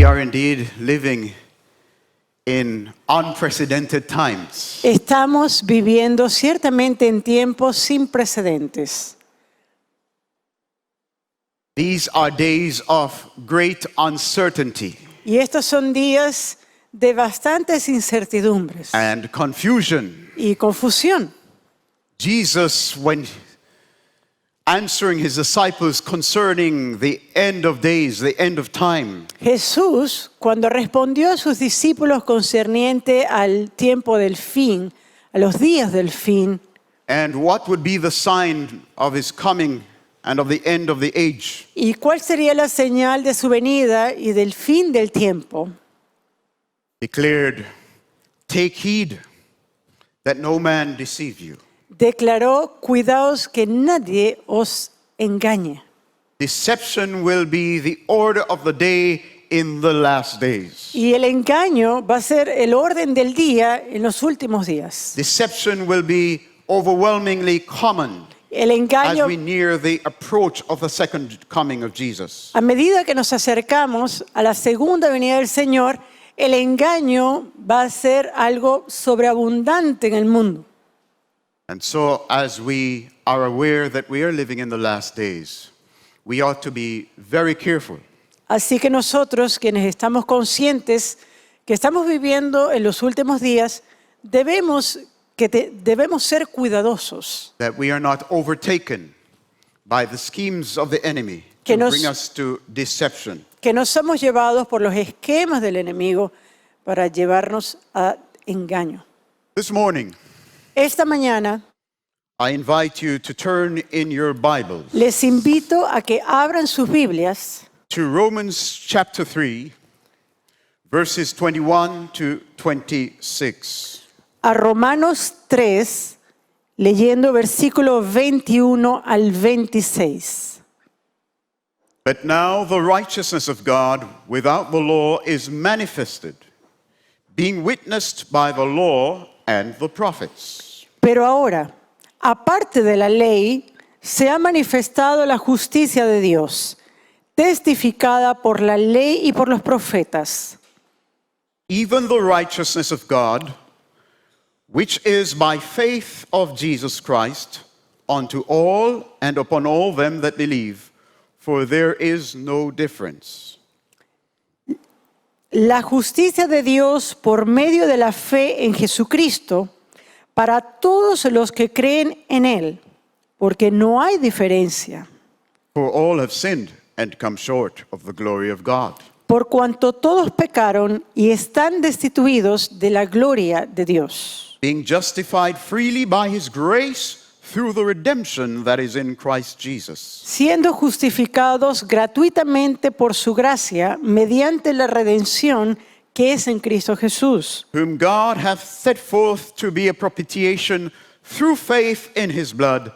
We are indeed living in unprecedented times. Estamos viviendo ciertamente en tiempos sin precedentes. These are days of great uncertainty Y estos son días de bastantes incertidumbres and confusion. y confusión. Jesus, when answering his disciples concerning the end of days, the end of time, Jesús, cuando respondió a sus discípulos concerniente al tiempo del fin, a los días del fin, and what would be the sign of his coming and of the end of the age, y cuál sería la señal de su venida y del fin del tiempo, declared, "Take heed that no man deceive you." declaró: cuidaos que nadie os engañe. Deception will be the order of the day in the last days. Y el engaño va a ser el orden del día en los últimos días. Deception will be overwhelmingly common El as engaño, we near the approach of the second coming of Jesus. a medida que nos acercamos a la segunda venida del Señor, el engaño va a ser algo sobreabundante en el mundo. And so, as we are aware that we are living in the last days, we ought to be very careful Así que nosotros, quienes estamos conscientes que estamos viviendo en los últimos días, debemos ser cuidadosos. that we are not overtaken by the schemes of the enemy Que to nos- bring us to deception. Que no somos llevados por los esquemas del enemigo para llevarnos a engaño. This morning, Esta mañana I invite you to turn in your Bibles les invito a que abran sus Biblias to Romans chapter 3, verses 21 to 26. a Romanos 3, leyendo versículo 21 al 26. But now the righteousness of God without the law is manifested, being witnessed by the law and the prophets. Pero ahora, aparte de la ley, se ha manifestado la justicia de Dios, testificada por la ley y por los profetas. Even the righteousness of God, which is by faith of Jesus Christ, unto all and upon all them that believe, for there is no difference. La justicia de Dios por medio de la fe en Jesucristo para todos los que creen en Él, porque no hay diferencia, For all have sinned and come short of the glory of God, por cuanto todos pecaron y están destituidos de la gloria de Dios, being justified freely by his grace through the redemption that is in Christ Jesus, siendo justificados gratuitamente por su gracia mediante la redención que es en Cristo Jesús, whom God hath set forth to be a propitiation through faith in his blood,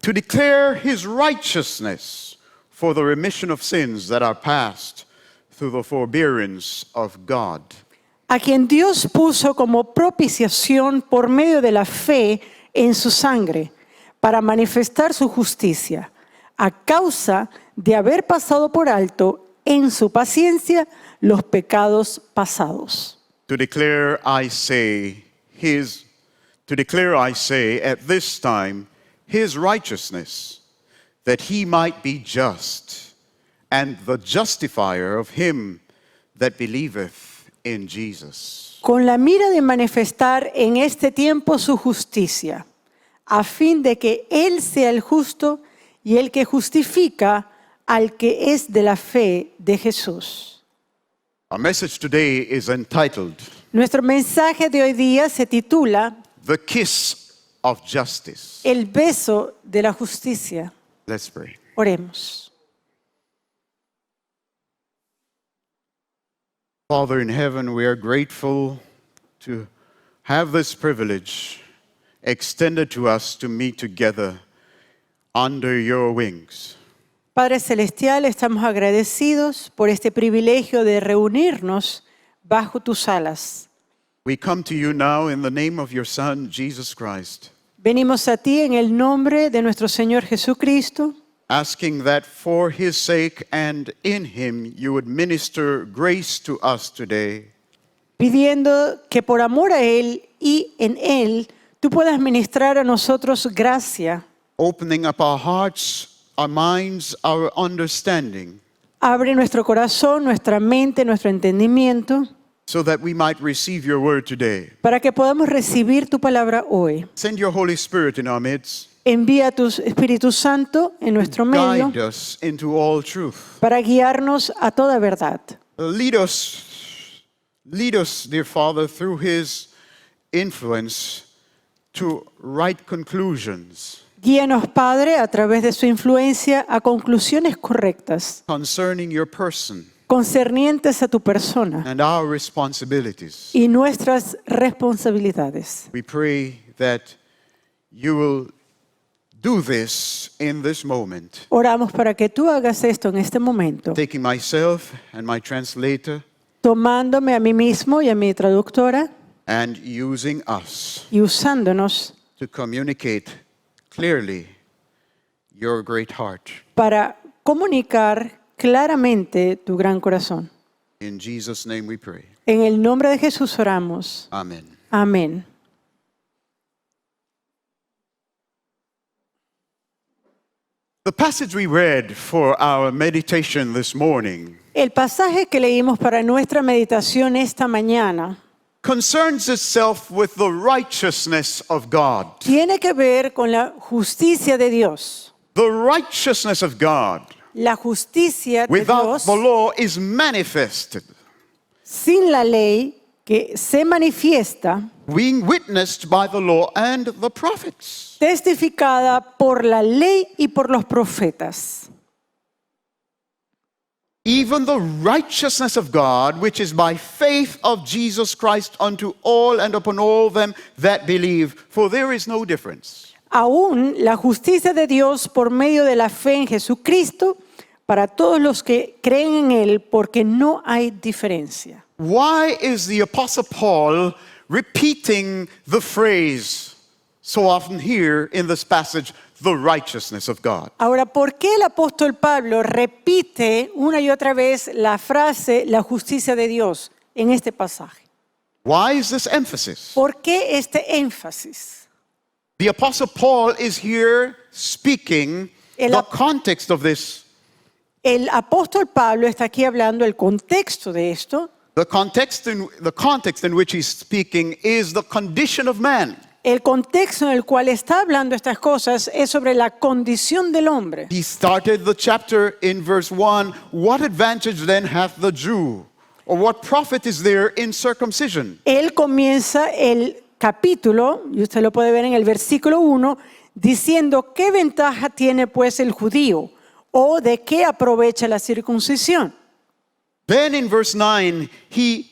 to declare his righteousness for the remission of sins that are past through the forbearance of God. a quien Dios puso como propiciación por medio de la fe en su sangre, para manifestar su justicia, a causa de haber pasado por alto en su paciencia los pecados pasados. To declare, I say, at this time his righteousness, that he might be just, and the justifier of him that believeth in Jesus. Con la mira de manifestar en este tiempo su justicia, a fin de que Él sea el justo y el que justifica al que es de la fe de Jesús. Our message today is entitled, Nuestro mensaje de hoy día se titula The Kiss of Justice. El beso de la justicia. Let's pray. Oremos. Father in heaven, we are grateful to have this privilege extended to us to meet together under your wings. Padre Celestial, estamos agradecidos por este privilegio de reunirnos bajo tus alas. We come to you now in the name of your Son, Jesus Christ, Venimos a ti en el nombre de nuestro Señor Jesucristo, asking that for his sake and in him you would minister grace to us today, pidiendo que por amor a Él y en Él tú puedas ministrar a nosotros gracia. opening up our hearts, our minds, our understanding, Abre nuestro corazón, nuestra mente, nuestro entendimiento, so that we might receive your word today. para que podamos recibir tu palabra hoy. Send your Holy Spirit in our midst. Envía tu Espíritu Santo en nuestro medio Guide us into all truth. para guiarnos a toda verdad. Lead us, dear Father, through his influence to right conclusions Guíanos, Padre, a través de su influencia a conclusiones correctas, concerning your person concernientes a tu persona and our responsibilities. y nuestras responsabilidades. We pray that you will do this in this moment, Oramos para que tú hagas esto en este momento, taking myself and my translator tomándome a mí mismo y a mi traductora and using us y usándonos to communicate clearly your great heart. para comunicar claramente tu gran corazón. In Jesus' name we pray. En el nombre de Jesús oramos. Amen. Amén. The passage we read for our meditation this morning El pasaje que leímos para nuestra meditación esta mañana concerns itself with the righteousness of God. tiene que ver con la justicia de Dios. The righteousness of God La justicia de without Dios the law is manifested, sin la ley que se manifiesta, being witnessed by the law and the prophets. testificada por la ley y por los profetas. Even the righteousness of God, which is by faith of Jesus Christ unto all and upon all them that believe, for there is no difference. Aún la justicia de Dios por medio de la fe en Jesucristo para todos los que creen en Él, porque no hay diferencia. Why is the Apostle Paul repeating the phrase so often here in this passage, the righteousness of God? Ahora, ¿por qué el apóstol Pablo repite una y otra vez la frase la justicia de Dios en este pasaje? Why is this emphasis? ¿Por qué este énfasis? The Apostle Paul is here speaking El the ap- context of this. El apóstol Pablo está aquí hablando el contexto de esto. The context in which he's speaking is the condition of man. El contexto en el cual está hablando estas cosas es sobre la condición del hombre. He started the chapter in verse 1. What advantage then hath the Jew? Or what profit is there in circumcision? Él comienza el capítulo, y usted lo puede ver en el versículo 1, diciendo qué ventaja tiene pues el judío o de qué aprovecha la circuncisión. Then in verse 9, he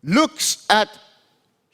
looks at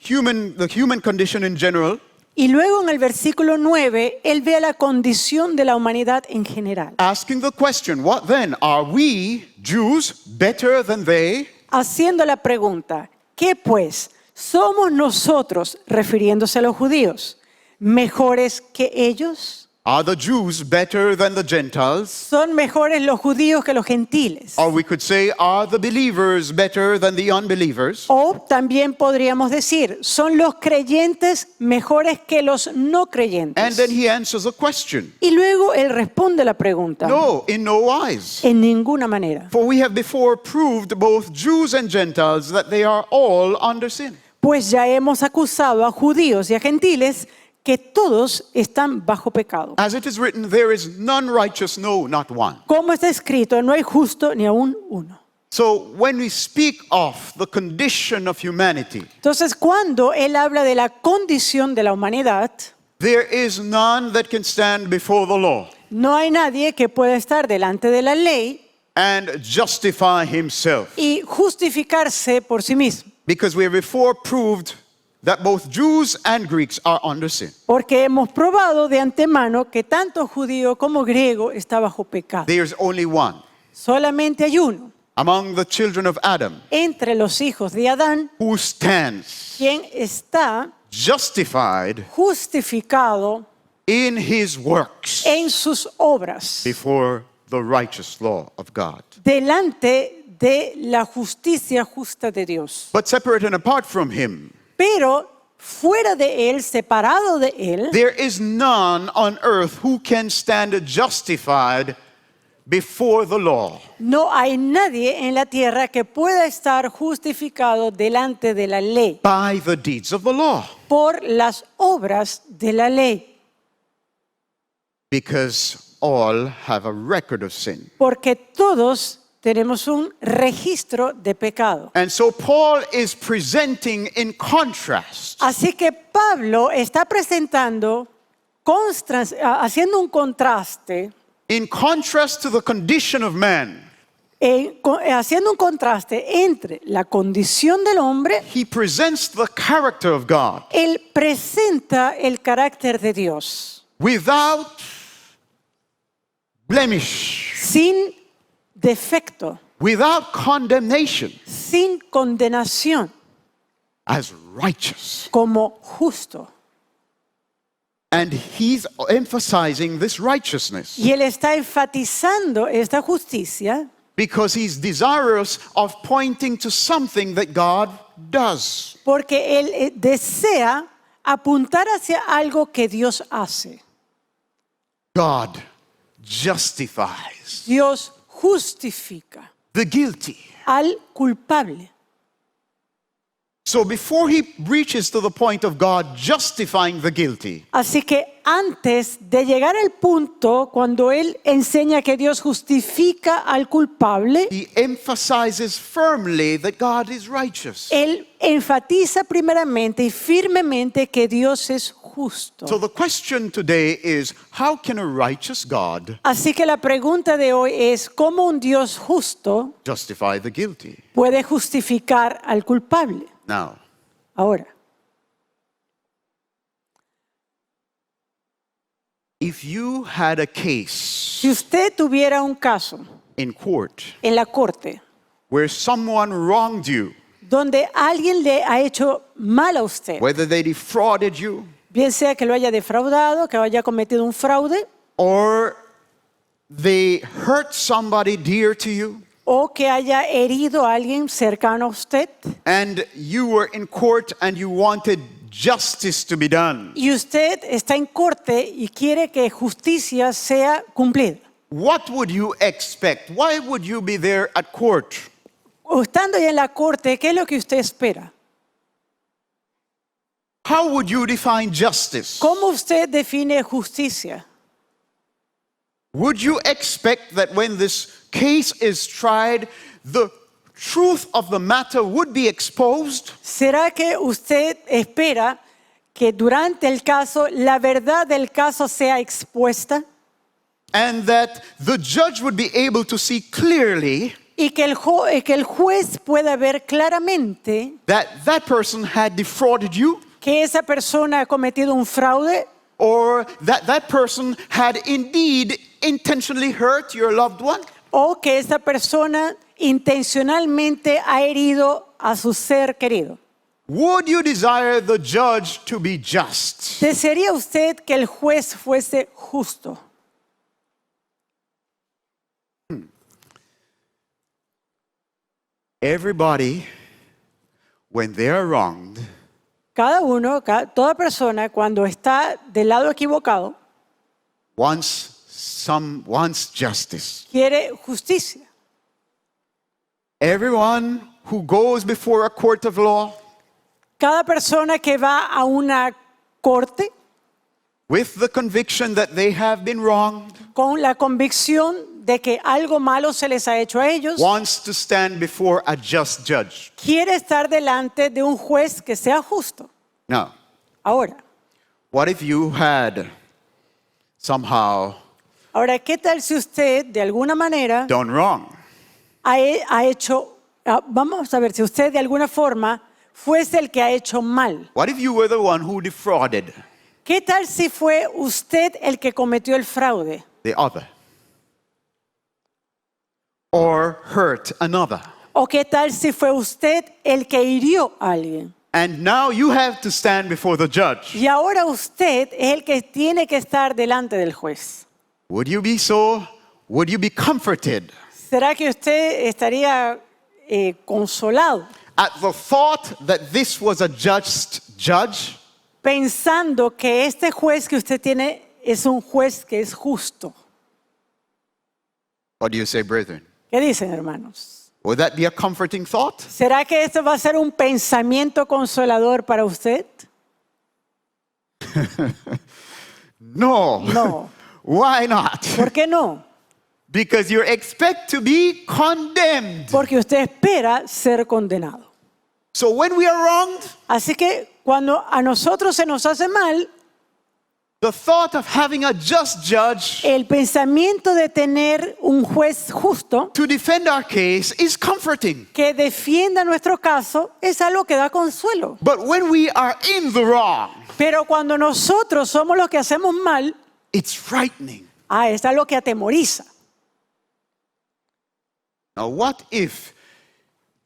the human condition in general, Y luego en el versículo 9, él ve la condición de la humanidad en general, asking the question, what then? Are we, Jews, better than they? haciendo la pregunta, ¿qué pues? ¿Somos nosotros, refiriéndose a los judíos, mejores que ellos? Are the Jews better than the Gentiles? ¿Son mejores los judíos que los gentiles? Or we could say, are the believers better than the unbelievers? O también podríamos decir, ¿son los creyentes mejores que los no And creyentes? then he answers a question. Y luego él responde la pregunta. No, in no wise. En ninguna manera. For we have before proved both Jews and Gentiles that they are all under sin. Pues ya hemos acusado a judíos y a gentiles que todos están bajo pecado. As it is written, there is none righteous, no, not one. Como está escrito, no hay justo ni aún uno. So when we speak of the condition of humanity, Entonces, cuando él habla de la condición de la humanidad, there is none that can stand before the law no hay nadie que pueda estar delante de la ley and justify himself. y justificarse por sí mismo. Because we have before proved that both Jews and Greeks are under sin. Porque hemos probado de antemano que tanto judío como griego está bajo pecado. There's only one. Solamente hay uno Among the children of Adam entre los hijos de Adán who stands quien está justified justificado in his works en sus obras, before the righteous law of God. delante de la justicia justa de Dios. But separate and apart from him, Pero fuera de él, separado de él, there is none on earth who can stand justified before the law. no hay nadie en la tierra que pueda estar justificado delante de la ley By the deeds of the law, por las obras de la ley, because all have a record of sin. porque todos tenemos un registro de pecado. And so Paul is presenting in contrast Así que Pablo está presentando, haciendo un contraste, to the condition of man. haciendo un contraste entre la condición del hombre. He presents the character of God Él presenta el carácter de Dios without blemish, sin defecto, without condemnation, sin condenación, as righteous. como justo. And he's emphasizing this righteousness Y él está enfatizando esta justicia because he's desirous of pointing to something that God does. porque él desea apuntar hacia algo que Dios hace. God justifies Dios justifica the guilty. al culpable. So before he reaches to the point of God justifying the guilty, Así que antes de llegar al punto cuando él enseña que Dios justifica al culpable, he emphasizes firmly that God is righteous. él enfatiza primeramente y firmemente que Dios es justo. So the question today is, how can a righteous God Así que la pregunta de hoy es, ¿cómo un Dios justo justify the guilty? puede justificar al culpable? Now, Ahora, if you had a case si usted tuviera un caso in court en la corte where someone wronged you, donde alguien le ha hecho mal a usted, whether they defrauded you bien sea que lo haya defraudado, que haya cometido un fraude, or they hurt somebody dear to you, o que haya herido a alguien cercano a usted, and you were in court and you wanted justice to be done, y usted está en corte y quiere que justicia sea cumplida. what would you expect? Why would you be there at court? O estando ya en la corte, ¿qué es lo que usted espera? How would you define justice? ¿Cómo usted define justicia? Would you expect that when this case is tried, the truth of the matter would be exposed? ¿Será que usted espera que durante el caso la verdad del caso sea expuesta And that the judge would be able to see clearly y que el juez pueda ver claramente that that person had defrauded you, que esa persona ha cometido un fraude or that that person had indeed intentionally hurt your loved one? o que esa persona intencionalmente ha herido a su ser querido? Would you desire the judge to be just? ¿Desearía usted que el juez fuese justo? Everybody, when they are wronged, Cada uno, toda persona, cuando está del lado equivocado, wants justice. quiere justicia. Everyone who goes before a court of law Cada persona que va a una corte with the conviction that they have been wronged con la convicción de que algo malo se les ha hecho a ellos, wants to stand before a just judge. quiere estar delante de un juez que sea justo. Now, Ahora, what if you had somehow ¿qué tal si usted de alguna manera done wrong? ha hecho, vamos a ver, si usted de alguna forma fuese el que ha hecho mal? What if you were the one who defrauded ¿Qué tal si fue usted el que cometió el fraude? the other or hurt another? ¿O qué tal si fue usted el que hirió a alguien? And now you have to stand before the judge. Y ahora usted es el que tiene que estar delante del juez. Would you be comforted ¿Será que usted estaría consolado at the thought that this was a just judge? pensando que este juez que usted tiene es un juez que es justo? What do you say, brethren? ¿Qué dicen, hermanos? Would that be a comforting thought? ¿Será que esto va a ser un pensamiento consolador para usted? No. No. Why not? ¿Por qué no? Because you expect to be condemned. Porque usted espera ser condenado. So when we are wronged, Así que cuando a nosotros se nos hace mal, the thought of having a just judge el pensamiento de tener un juez justo to defend our case is comforting. que defienda nuestro caso es algo que da consuelo. But when we are in the wrong, Pero cuando nosotros somos los que hacemos mal, it's frightening. es algo que atemoriza. Now, what if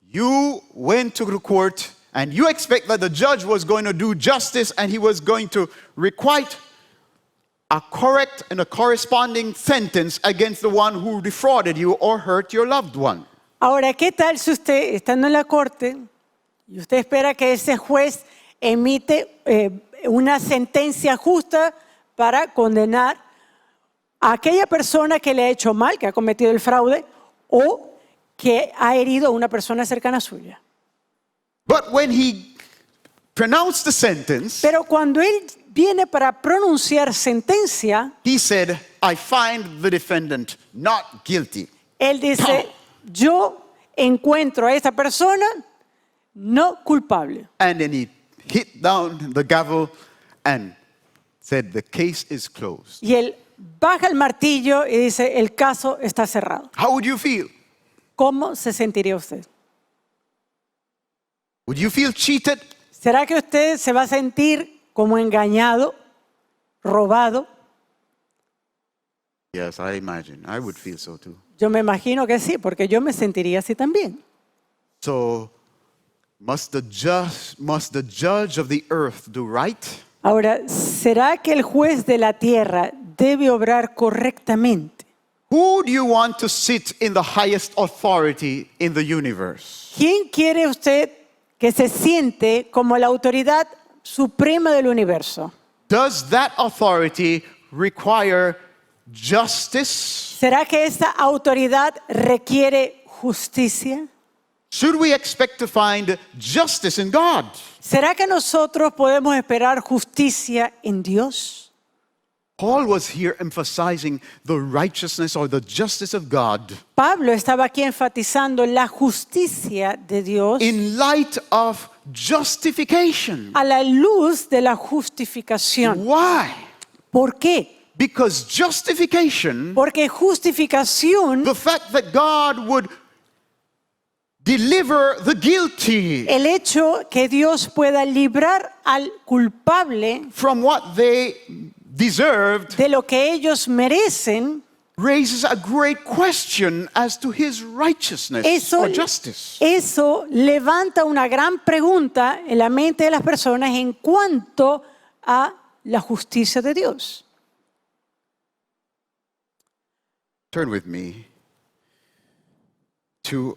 you went to the court and you expect that the judge was going to do justice and he was going to requite a correct and a corresponding sentence against the one who defrauded you or hurt your loved one? Ahora, ¿qué tal si usted, estando en la corte, y usted espera que ese juez emite una sentencia justa para condenar a aquella persona que le ha hecho mal, que ha cometido el fraude, o que ha herido a una persona cercana suya? But when he pronounced the sentence, Pero cuando él viene para pronunciar sentencia, he said, I find the defendant not guilty. él dice, yo encuentro a esta persona no culpable. And then he hit down the gavel and said, the case is closed. Y él baja el martillo y dice, el caso está cerrado. How would you feel? ¿Cómo se sentiría usted? Would you feel cheated? ¿Será que usted se va a sentir como engañado, robado? Yes, I imagine. I would feel so too. Yo me imagino que sí, porque yo me sentiría así también. So, must the judge of the earth do right? Ahora, ¿será que el juez de la tierra debe obrar correctamente? Who do you want to sit in the highest authority in the universe? ¿Quién quiere usted que se siente como la autoridad suprema del universo? Does that authority require justice? ¿Será que esa autoridad requiere justicia? Should we expect to find justice in God? ¿Será que nosotros podemos esperar justicia en Dios? Paul was here emphasizing the righteousness or the justice of God Pablo estaba aquí enfatizando la justicia de Dios in light of justification. a la luz de la justificación. Why? ¿Por qué? Because justification, Porque justificación, the fact that God would deliver the guilty el hecho que Dios pueda librar al culpable from what they deserved, de lo que ellos merecen, raises a great question as to his righteousness or justice. eso levanta una gran pregunta en la mente de las personas en cuanto a la justicia de Dios. Turn with me to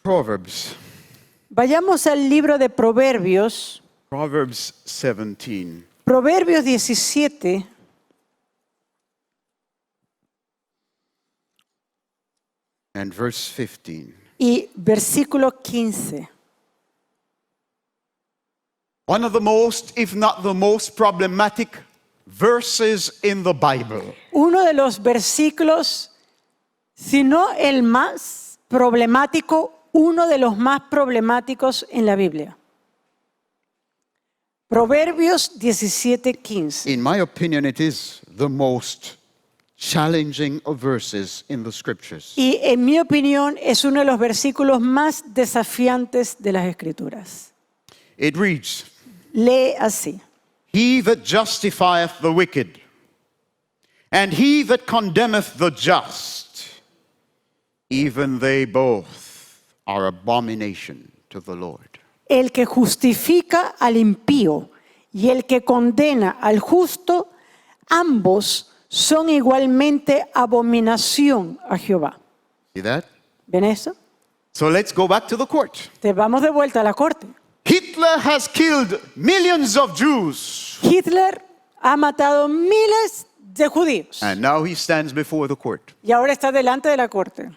Proverbs. Vayamos al libro de Proverbios, Proverbs 17. Proverbios 17, And verse 15. y versículo 15. One of the most, if not the most problematic verses in the Bible. Uno de los versículos, si no el más problemático, uno de los más problemáticos en la Biblia. Proverbios 17, 15. In my opinion, it is the most challenging of verses in the scriptures. Y en mi opinión es uno de los versículos más desafiantes de las Escrituras. It reads, Lee así. He that justifieth the wicked, and he that condemneth the just, even they both are abomination to the Lord. El que justifica al impío y el que condena al justo, ambos son igualmente abominación a Jehová. See that? ¿Ven eso? So let's go back to the court. Te vamos de vuelta a la corte. Hitler has killed millions of Jews, Hitler ha matado miles de judíos and now he stands before the court. y ahora está delante de la corte.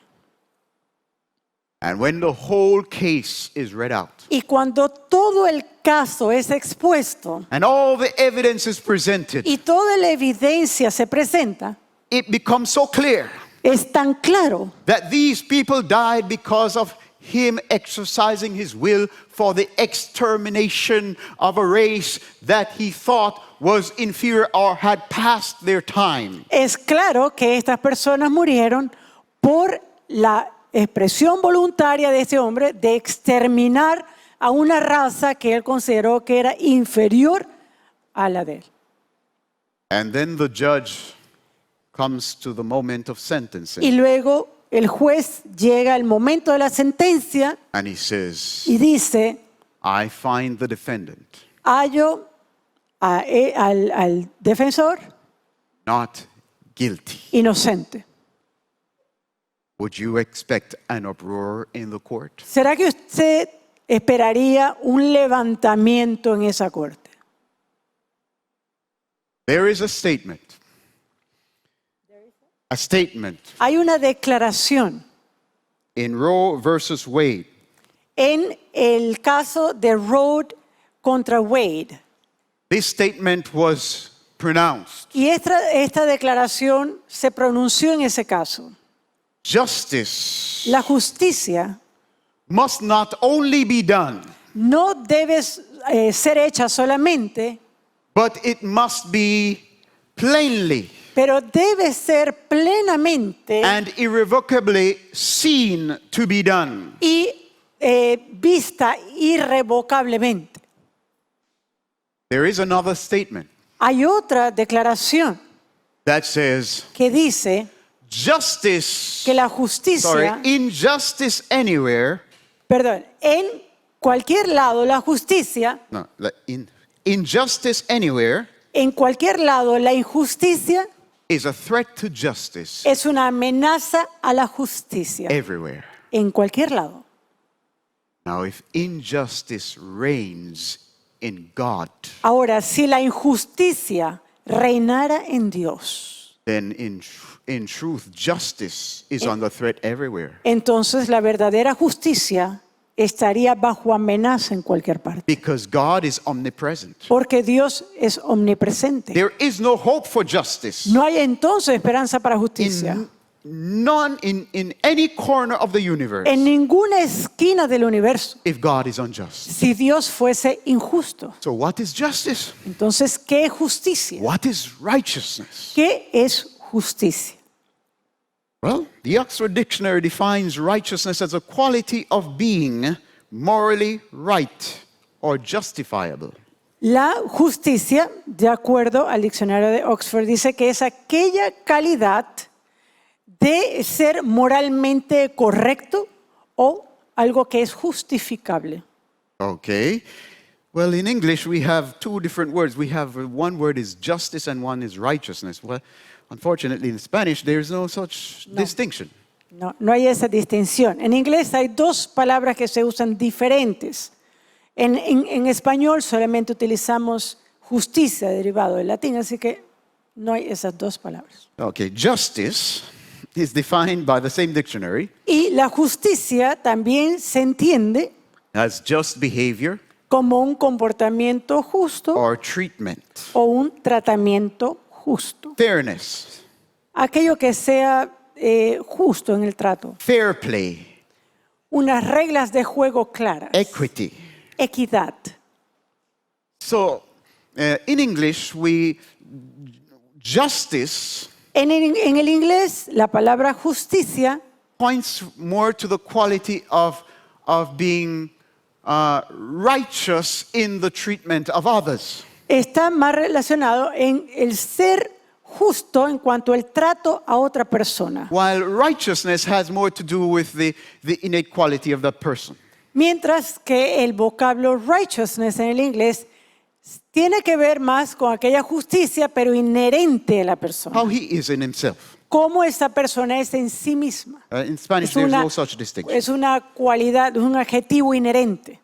And when the whole case is read out, Y cuando todo el caso es expuesto and all the evidence is presented, y toda la evidencia se presenta, it becomes so clear es tan claro that these people died because of him exercising his will for the extermination of a race that he thought was inferior or had passed their time. Es claro que estas personas murieron por la expresión voluntaria de ese hombre de exterminar a una raza que él consideró que era inferior a la de él. And then the judge comes to the moment of Y sentencing, luego el juez llega al momento de la sentencia and he says, y dice, I find the defendant hallo al defensor not guilty. inocente. Would you expect an uproar in the court? ¿Será que usted esperaría un levantamiento en esa corte? There is a statement. A statement Hay una declaración in Roe versus Wade. en el caso de Roe contra Wade. This statement was pronounced. Y esta declaración se pronunció en ese caso. Justice La justicia must not only be done, no debe ser hecha solamente, but it must be plainly pero debe ser plenamente and irrevocably seen to be done. y vista irrevocablemente. There is another statement Hay otra declaración that says que dice justice, que la justicia, injustice anywhere, en cualquier lado, la justicia, no, injustice anywhere en cualquier lado, la injusticia is a threat to justice es una amenaza a la justicia. everywhere. En cualquier lado. Now, if injustice reigns in God, Ahora, si la injusticia reinara en Dios, then in truth, justice is under threat everywhere. entonces la verdadera justicia estaría bajo amenaza en cualquier parte. Because God is omnipresent. Porque Dios es omnipresente. There is no hope for justice. No hay entonces esperanza para justicia. In any corner of the universe En ninguna esquina del universo, if God is unjust. si Dios fuese injusto. So what is justice? Entonces, ¿qué es justicia? What is righteousness? ¿Qué es justicia? Well, the Oxford Dictionary defines righteousness as a quality of being morally right or justifiable. La justicia, de acuerdo al diccionario de Oxford, dice que es aquella calidad de ser moralmente correcto o algo que es justificable. Okay. Well, in English, we have two different words. We have one word is justice and one is righteousness. Well, unfortunately, in Spanish, there is no such distinction. No, no hay esa distinción. En inglés hay dos palabras que se usan diferentes. En español solamente utilizamos justicia, derivado del latín, así que no hay esas dos palabras. Okay, justice is defined by the same dictionary Y la justicia también se entiende as just behavior como un comportamiento justo or treatment, o un tratamiento justo. fairness, Aquello que sea justo en el trato. fair play, Unas reglas de juego claras. equity. Equidad. So, in English, justice En el inglés, la palabra justicia points more to the quality of being righteous in the treatment of others. está más relacionado en el ser justo en cuanto al trato a otra persona. While righteousness has more to do with the innate quality of that person. Mientras que el vocablo righteousness en el inglés tiene que ver más con aquella justicia, pero inherente a la persona. how he is in himself. Cómo esa persona es en sí misma. In Spanish, Es there's una, no such distinction. es una cualidad, es un adjetivo inherente.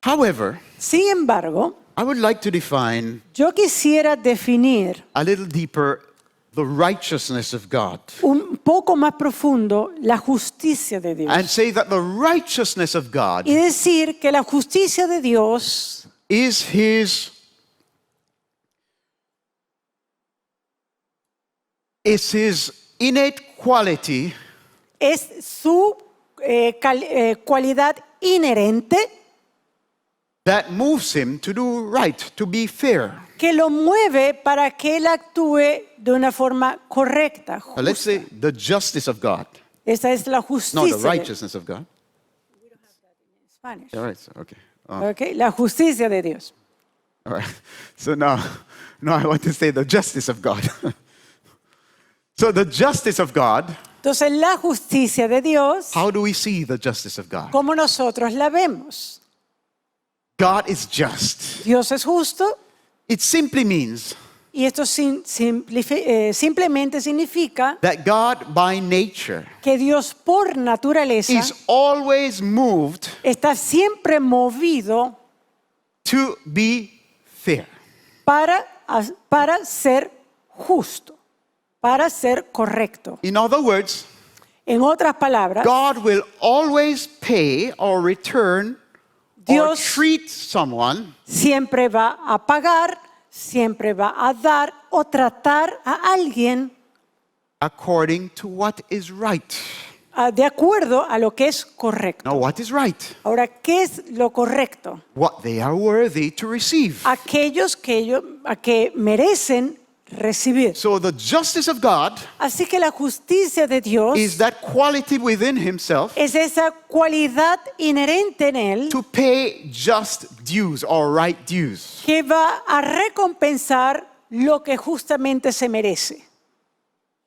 However, Sin embargo, I would like to define yo quisiera definir a little deeper the righteousness of God un poco más profundo la justicia de Dios. and say that the righteousness of God Y decir que la justicia de Dios is his innate quality es su cualidad inherente that moves him to do right, to be fair. que lo mueve para que él actúe de una forma correcta. Let's say the justice of God. Esa es la No, the justicia. righteousness of God. Spanish. All right, so, okay. Okay, la justicia de Dios. All right. So now I want to say the justice of God. So the justice of God, Entonces, la justicia de Dios, how do we see the justice of God? como nosotros la vemos. God is just. Dios es justo It simply means y esto simplemente significa that God by nature que Dios por naturaleza is always moved está siempre movido to be fair. para ser justo, para ser correcto. In other words, En otras palabras, God will always pay or return or Dios treat someone siempre va a pagar, siempre va a dar o tratar a alguien according to what is right. de acuerdo a lo que es correcto. Now, what is right? Ahora, ¿qué es lo correcto? What they are worthy to receive. Aquellos que merecen recibir. So the justice of God Así que la justicia de Dios is that quality within himself es esa cualidad inherente en él to pay just dues or right dues. que va a recompensar lo que justamente se merece.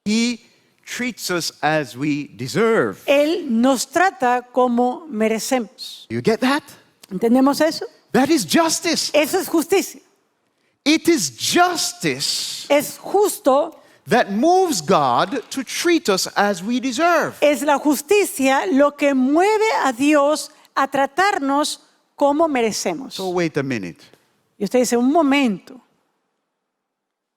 He treats us as we deserve. Él nos trata como merecemos. You get that? ¿Entendemos eso? That is justice. Eso es justicia. It is justice Es justo, that moves God to treat us as we deserve. es la justicia lo que mueve a Dios a tratarnos como merecemos. So wait a minute. Y usted dice, un momento,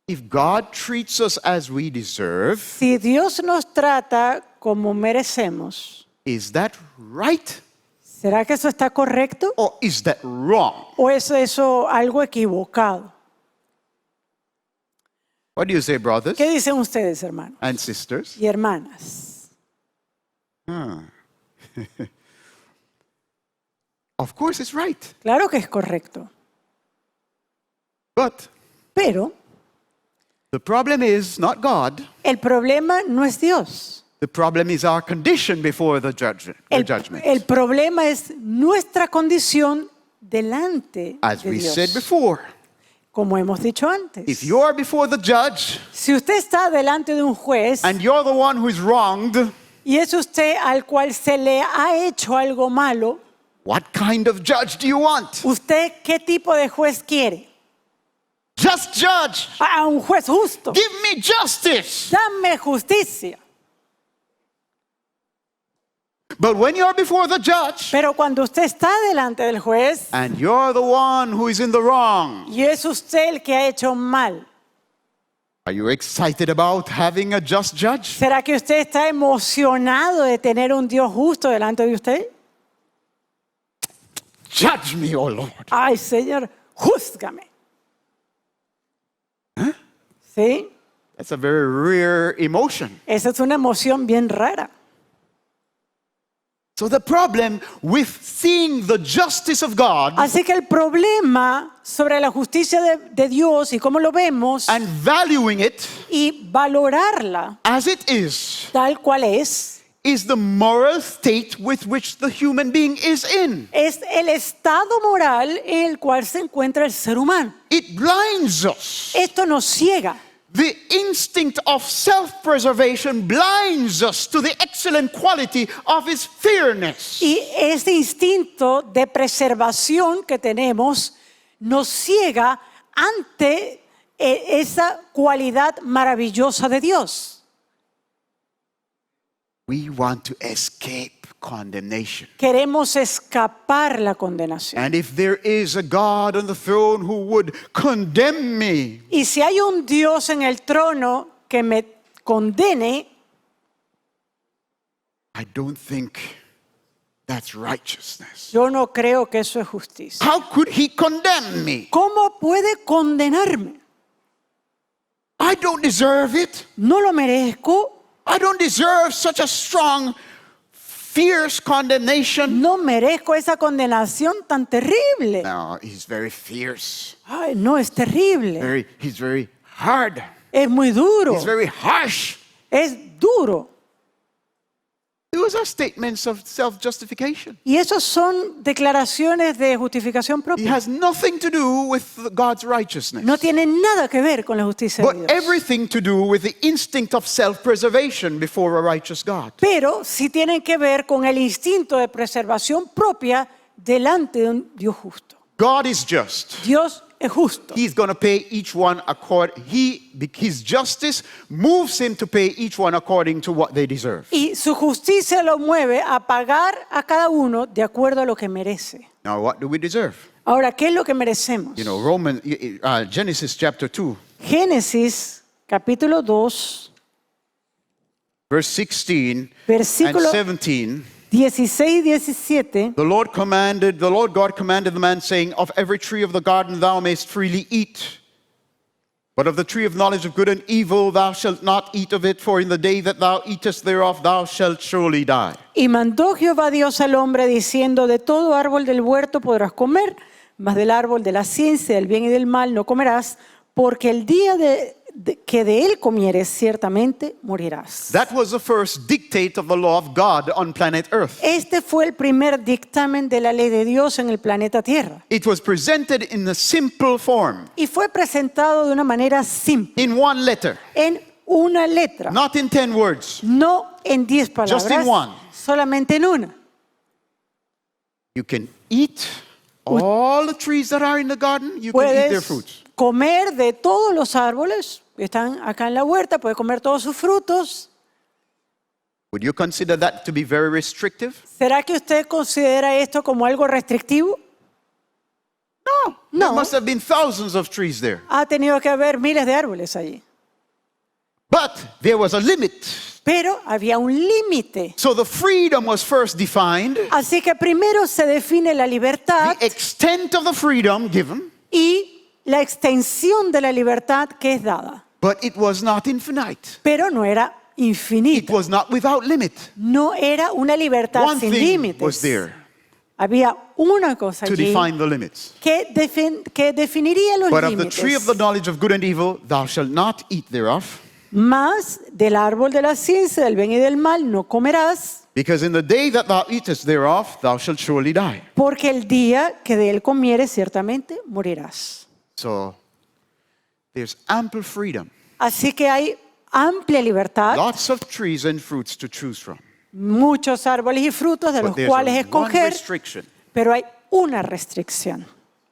If God treats us as we deserve, si Dios nos trata como merecemos, is that right ¿será que eso está correcto? or is that wrong? ¿O es eso algo equivocado? What do you say, brothers ¿Qué dicen ustedes, hermanos and sisters? y hermanas? Of course, it's right. Claro que es correcto, But pero the problem is not God. el problema no es Dios. The problem is our condition before the judgment. El problema es nuestra condición delante As de we Dios. said before, Como hemos dicho antes, if you are before the judge si usted está delante de un juez and you're the one who is wronged, y es usted al cual se le ha hecho algo malo, what kind of judge do you want? ¿usted qué tipo de juez quiere? Just judge. A un juez justo. Give me justice. Dame justicia. But when you're before the judge Pero cuando usted está delante del juez and you're the one who is in the wrong, y es usted el que ha hecho mal, are you excited about having a just judge? ¿será que usted está emocionado de tener un Dios justo delante de usted? Judge me, oh Lord. Ay, Señor, júzgame. ¿Sí? That's a very rare emotion. Esa es una emoción bien rara. So the problem with seeing the justice of God Así que el problema sobre la justicia de Dios y cómo lo vemos and valuing it y valorarla as it is tal cual es the moral state with which the human being is in. el estado moral en el cual se encuentra el ser humano. It blinds us. Esto nos ciega. the instinct of self-preservation blinds us to the excellent quality of his fairness. Y este instinto de preservación que tenemos nos ciega ante esa cualidad maravillosa de Dios. We want to escape condemnation. Queremos escapar la condenación. And if there is a God on the throne who would condemn me, Y si hay un Dios en el trono que me condene, I don't think that's righteousness. yo no creo que eso es justicia. How could he condemn me? ¿Cómo puede condenarme? I don't deserve it. No lo merezco, I don't deserve such a strong, fierce condemnation. no merezco esa condenación tan terrible. No, he's very fierce. Ay, no, es terrible. He's very hard. Es muy duro. He's very harsh. Es duro. Those are statements of self-justification. Y esos son declaraciones de justificación It propia. has nothing to do with God's righteousness, No tienen nada que ver con la justicia de but Dios. everything to do with the instinct of self-preservation before a righteous God. Pero sí tienen que ver con el instinto de preservación propia delante de un Dios justo. God is just. Dios es justo. He's going to pay each one his justice moves him to pay each one according to what they deserve. Y su justicia lo mueve a pagar a cada uno de acuerdo a lo que merece. Now, what do we deserve? Ahora, ¿qué es lo que merecemos? You know, Genesis chapter 2, Génesis capítulo 2, verse 16 and versículo 17. 16 y 17. The Lord God commanded the man, saying, of every tree of the garden thou mayst freely eat. But of the tree of knowledge of good and evil thou shalt not eat of it, for in the day that thou eatest thereof thou shalt surely die. Y mandó Jehová Dios al hombre diciendo, de todo árbol del huerto podrás comer, mas del árbol de la ciencia del bien y del mal no comerás, porque el día que de él comieres ciertamente morirás. That was the first dictate of the law of God on planet Earth. Este fue el primer dictamen de la ley de Dios en el planeta Tierra. It was presented in a simple form, Y fue presentado de una manera simple, in one letter, en una letra, not in 10 words. no en 10 Just in palabras, one. solamente en una. You can eat all the trees that are in the garden, you can eat their Puedes fruits. comer de todos los árboles que están acá en la huerta, puedes comer todos sus frutos. Would you consider that to be very restrictive? ¿Será que usted considera esto como algo restrictivo? No. No. There must have been thousands of trees there. Ha tenido que haber miles de árboles allí. But there was a limit. Pero había un límite. So the freedom was first defined, Así que primero se define la libertad the extent of the freedom given, y la extensión de la libertad que es dada. but it was not infinite. Pero no era It infinita. was not without limit. No era una libertad One sin thing límites. was there Había una cosa to allí define the limits. que definiría los But of the tree of the límites. knowledge of good and evil, thou shalt not eat thereof, Más del árbol de la ciencia del bien y del mal no comerás, because in the day that thou eatest thereof, thou shalt surely die. porque el día que de él comieres ciertamente morirás. So there's ample freedom, Así que hay amplia libertad, lots of trees and fruits to choose from. muchos árboles y frutos de But los there's cuales one escoger, restriction, pero hay una restricción.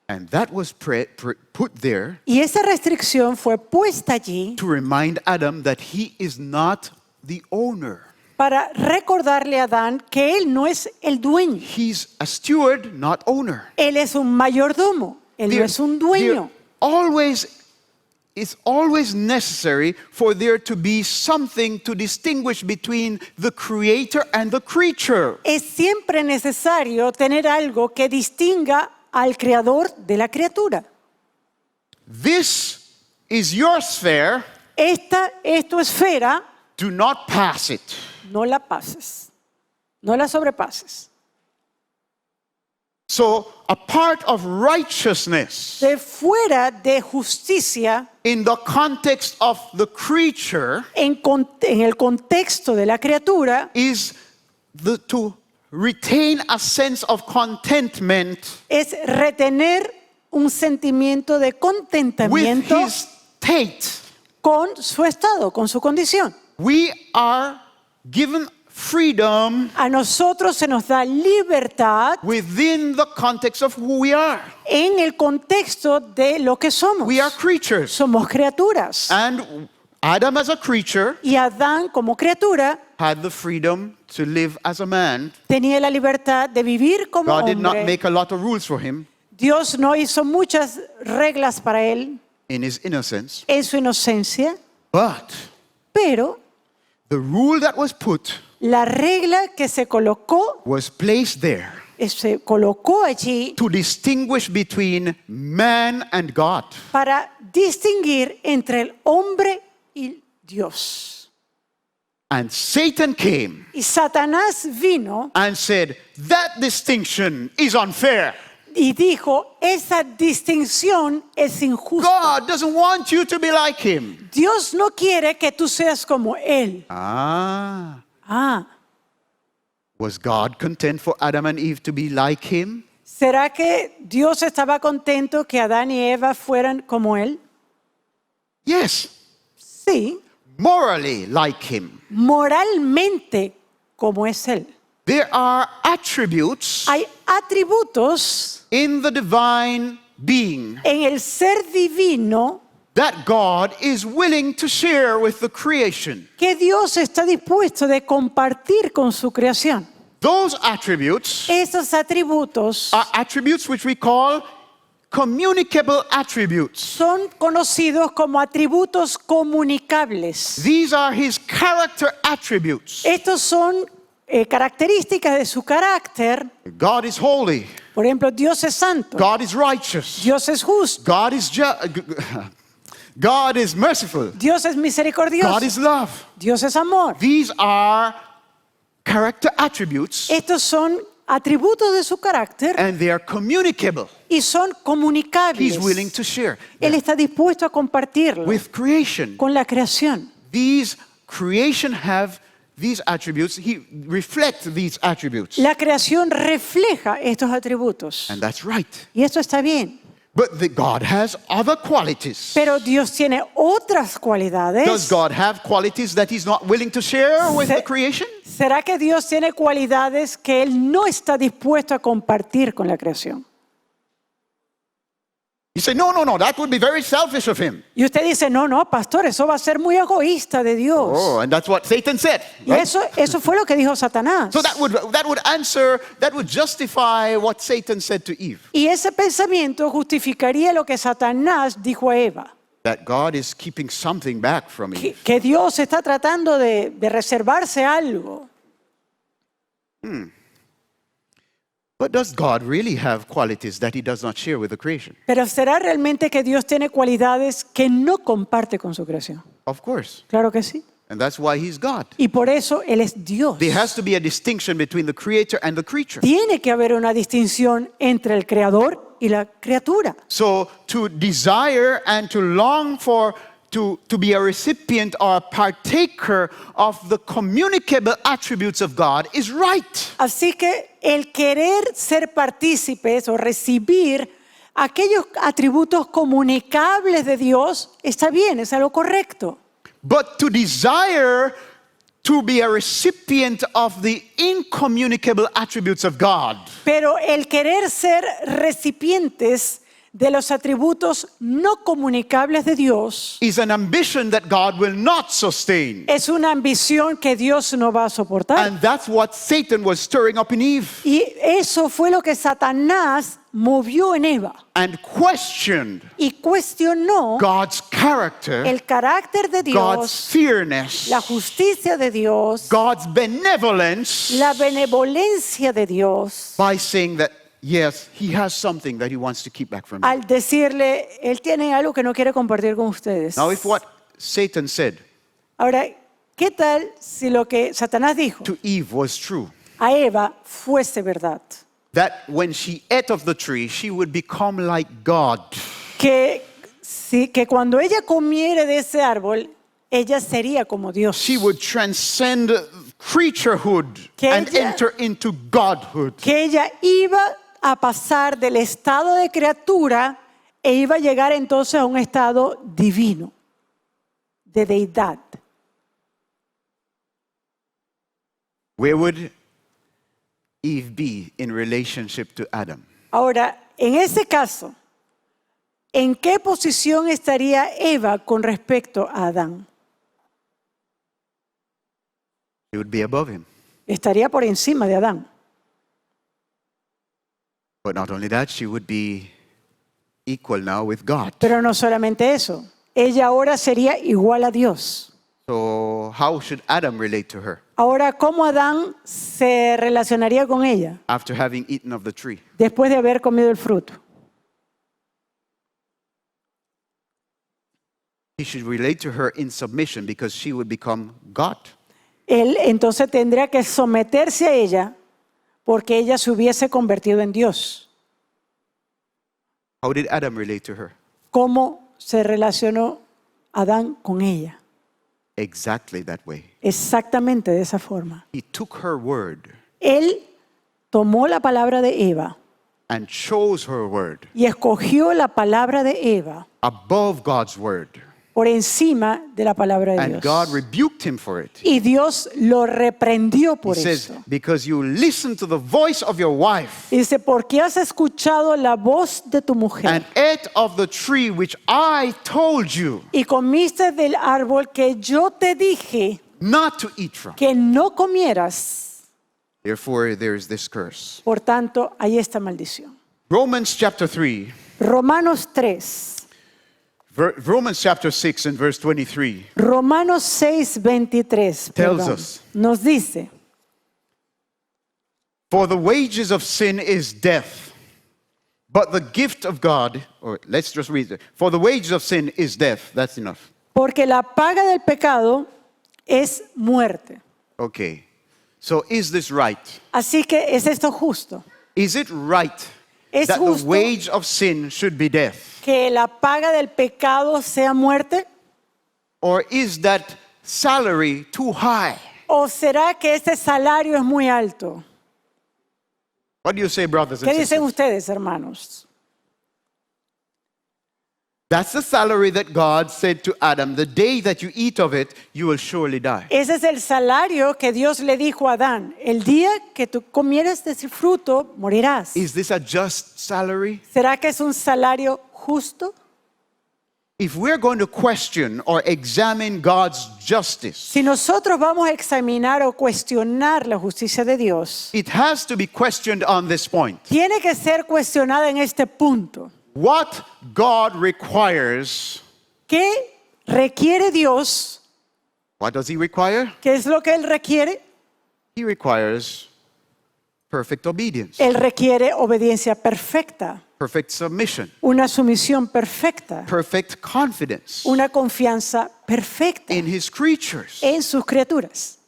and that was put there Y esa restricción fue puesta allí to remind Adam that he is not the owner. para recordarle a Adán que él no es el dueño. He's a steward, not owner. Él es un mayordomo, él no es un dueño. It's always necessary for there to be something to distinguish between the creator and the creature. Es siempre necesario tener algo que distinga al creador de la criatura. This is your sphere. Esta es tu esfera, Do not pass it. no la pases, no la sobrepases. So, a part of righteousness De fuera de justicia, in the context of the creature en el contexto de la criatura, is to retain a sense of contentment es retener un sentimiento de with contentamiento his state. con su estado, con su condición. We are given freedom A nosotros se nos da libertad within the context of who we are. en el contexto de lo que somos. We are creatures. Somos criaturas. And Adam, as a creature, Y Adán, como criatura, had the freedom to live as a man. tenía la libertad de vivir como God did not hombre. make a lot of rules for him Dios no hizo muchas reglas para él in his innocence. en su inocencia, But pero the rule that was put la regla que se colocó allí to distinguish between man and God. para distinguir entre el hombre y Dios. And Satan came Y Satanás vino and said, that distinction is unfair. y dijo, esa distinción es injusta. God doesn't want you to be like him. Dios no quiere que tú seas como Él. Was God content for Adam and Eve to be like him? ¿Será que Dios estaba contento que Adán y Eva fueran como Él? Yes. Sí, Morally like him. moralmente como es Él. There are attributes Hay atributos in the divine being en el ser divino that God is willing to share with the creation. que Dios está dispuesto de compartir con su creación. Those attributes Esos atributos are attributes which we call communicable attributes. son conocidos como atributos comunicables. These are his character attributes. Estos son características de su carácter. God is holy. Por ejemplo, Dios es santo. God is righteous. Dios es justo. God is merciful. Dios es misericordioso. God is love. Dios es amor. These are character attributes Estos son atributos de su carácter and they are communicable. y son comunicables. He's willing to share Él está dispuesto a compartirlo with creation. con la creación. These creation have these attributes. He reflects these attributes. La creación refleja estos atributos. And that's right. Y esto está bien. But God has other qualities. Pero Dios tiene otras Does cualidades. God have qualities that he's not willing to share with the creation? ¿Será que Dios tiene cualidades que Él no está dispuesto a compartir con la creación? You say, no, that would be very selfish of him. Y usted dice, no, pastor, eso va a ser muy egoísta de Dios. Oh, and that's what Satan said. Y Right? eso fue lo que dijo Satanás. So that would justify what Satan said to Eve. Y ese pensamiento justificaría lo que Satanás dijo a Eva. That God is keeping something back from Eve. Que Dios está tratando de reservarse algo. But does God really have qualities that he does not share with the creation? Pero ¿será realmente que Dios tiene cualidades que no comparte con su creación? Of course. Claro que sí. And that's why he's God. Y por eso Él es Dios. There has to be a distinction between the creator and the creature. Tiene que haber una distinción entre el creador y la criatura. So to desire and to long for to be a recipient or a partaker of the communicable attributes of God is right. Así que el querer ser partícipes o recibir aquellos atributos comunicables de Dios está bien, es algo correcto. But to desire to be a recipient of the incommunicable attributes of God Pero el querer ser recipientes de los atributos no comunicables de Dios is an ambition that God will not sustain. es una ambición que Dios no va a soportar. And that's what Satan was stirring up in Eve Y eso fue lo que Satanás movió en Eva and questioned y cuestionó God's character, el carácter de God's Dios, fairness, la justicia de Dios, God's benevolence la benevolencia de Dios, by saying that, yes, he has something that he wants to keep back from you. al decirle, Él tiene algo que no quiere compartir con ustedes. Now, if what Satan said Ahora, ¿qué tal si lo que Satanás dijo to Eve was true? a Eva fuese verdad? That when she ate of the tree, she would become like God. Que cuando ella comiera de ese árbol, ella sería como Dios. She would transcend creaturehood Que and ella- enter into godhood. Que ella iba a pasar del estado de criatura e iba a llegar entonces a un estado divino. de deidad. Where would Eve be in relationship to Adam? Ahora, en ese caso, ¿en qué posición estaría Eva con respecto a Adán? She would be above him. Estaría por encima de Adán. But not only that, she would be equal now with God. Pero no solamente eso, ella ahora sería igual a Dios. So how should Adam relate to her Ahora, ¿cómo Adán se relacionaría con ella after having eaten of the tree? después de haber comido el fruto? He should relate to her in submission because she would become God. Él entonces tendría que someterse a ella porque ella se hubiese convertido en Dios. How did Adam relate to her? ¿Cómo se relacionó Adán con ella? Exactly that way. Exactamente de esa forma. He took her word Él tomó la palabra de Eva and chose her word y escogió la palabra de Eva above God's word. por encima de la palabra de And God Dios. rebuked him for it. Y Dios lo reprendió He por says, eso. because you listened to the voice of your wife Y dice, porque has escuchado la voz de tu mujer and ate of the tree which I told you y comiste del árbol que yo te dije not to eat from. que no comieras, Therefore, there is this curse. por tanto, hay esta maldición. Romans chapter 3, Romanos 3, Romans chapter 6 and verse 23 Romanos 6, 23, Tells perdón, us. nos dice, For the wages of sin is death, but the gift of God, or let's just read it. For the wages of sin is death. That's enough. porque la paga del pecado es muerte. Okay. So is this right? Así que es esto justo, Is it right Es that justo. the wage of sin should be death? que la paga del pecado sea muerte. Or is that salary too high? ¿O será que este salario es muy alto? What do you say, brothers and ¿Qué dicen sisters? ustedes, hermanos? That's the salary that God said to Adam, the day that you eat of it, you will surely die. Ese es el salario que Dios le dijo a Adán. El día que tú comieras de ese fruto, morirás. Is this a just salary? ¿Será que es un salario justo? If we're going to question or examine God's justice, Si nosotros vamos a examinar o cuestionar la justicia de Dios, it has to be questioned on this point. tiene que ser cuestionada en este punto. What God requires, ¿Qué requiere Dios? what does He require? ¿Qué es lo que Él requiere? He requires perfect obedience, Él requiere obediencia perfecta, perfect submission, una sumisión perfecta, perfect confidence una confianza perfecta in His creatures. en sus criaturas.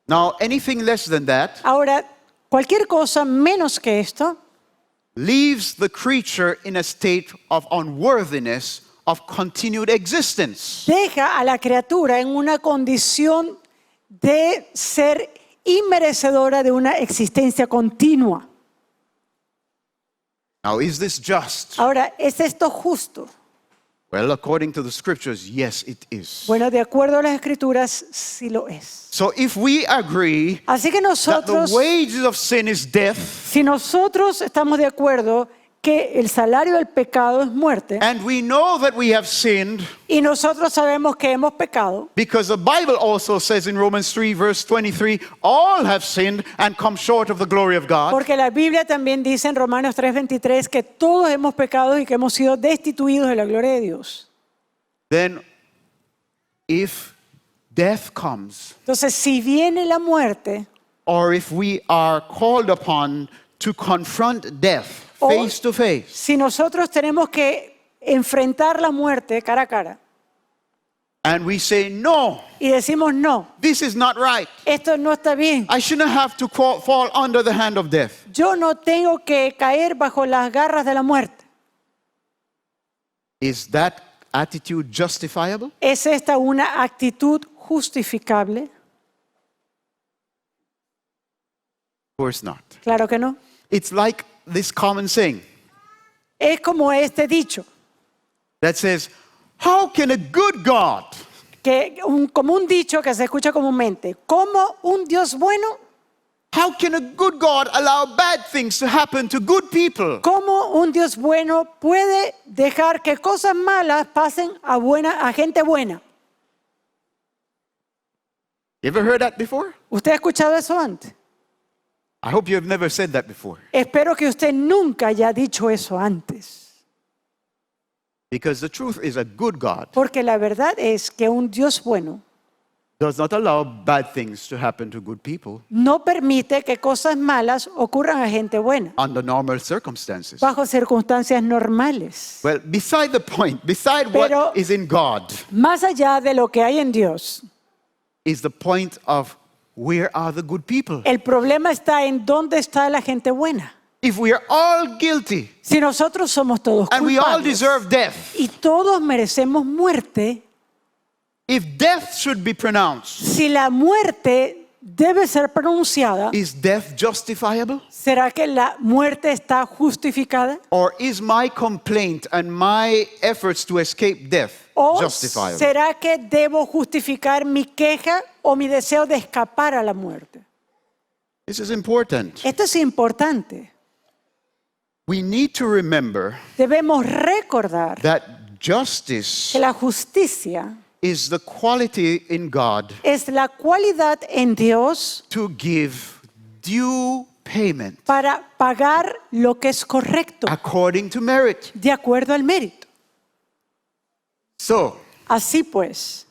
Now, anything less than that Ahora, cualquier cosa menos que esto leaves the creature in a state of unworthiness of continued existence. deja a la criatura en una condición de ser inmerecedora de una existencia continua. Now, is this just? Ahora, ¿es esto justo? Well, according to the scriptures, yes, it is. Bueno, de acuerdo a las escrituras, sí lo es. So, if we agree Así que that nosotros, the wages of sin is death, si nosotros estamos de acuerdo que el salario del pecado es muerte, and we know that we have sinned, y nosotros sabemos que hemos pecado, because the Bible also says in Romans 3, verse 23, all have sinned and come short of the glory of God. porque la Biblia también dice en Romanos 3:23 que todos hemos pecado y que hemos sido destituidos de la gloria de Dios. Then, if death comes, Entonces, si viene la muerte, or if we are called upon to confront death O- face to face, si nosotros tenemos que enfrentar la muerte cara a cara and we say, no, y decimos no, this is not right. esto no está bien, I shouldn't have to fall under the hand of death. yo no tengo que caer bajo las garras de la muerte. Is that attitude justifiable? ¿Es esta una actitud justificable? Of course not. Claro que no. It's like this common saying Es como este dicho, that says, how can a good God como un dicho que se escucha comúnmente, ¿cómo un Dios bueno? How can a good God allow bad things to happen to good people? ¿Cómo un Dios bueno puede dejar que cosas malas pasen a gente buena? You ever heard that before? ¿Usted ha escuchado eso antes? I hope you have never said that before. Espero que usted nunca haya dicho eso antes. Because the truth is a good God Porque la verdad es que un Dios bueno does not allow bad things to happen to good people no permite que cosas malas ocurran a gente buena, under normal circumstances. bajo circunstancias normales. Well, beside the point, beside Pero- what is in God, Más allá de lo que hay en Dios, is the point of where are the good people? el problema está en dónde está la gente buena. If we are all guilty Si nosotros somos todos and we all culpables deserve death, y todos merecemos muerte, if death should be pronounced, si la muerte debe ser pronunciada, is death justifiable? ¿será que la muerte está justificada? Or is my complaint and my efforts to escape death ¿O justifiable? será que debo justificar mi queja o mi deseo de escapar a la muerte? This is important. Esto es importante. We need to remember Debemos recordar that justice que la justicia is the quality in God es la cualidad en Dios to give due payment para pagar lo que es correcto, according to merit. de acuerdo al mérito. So, Así pues,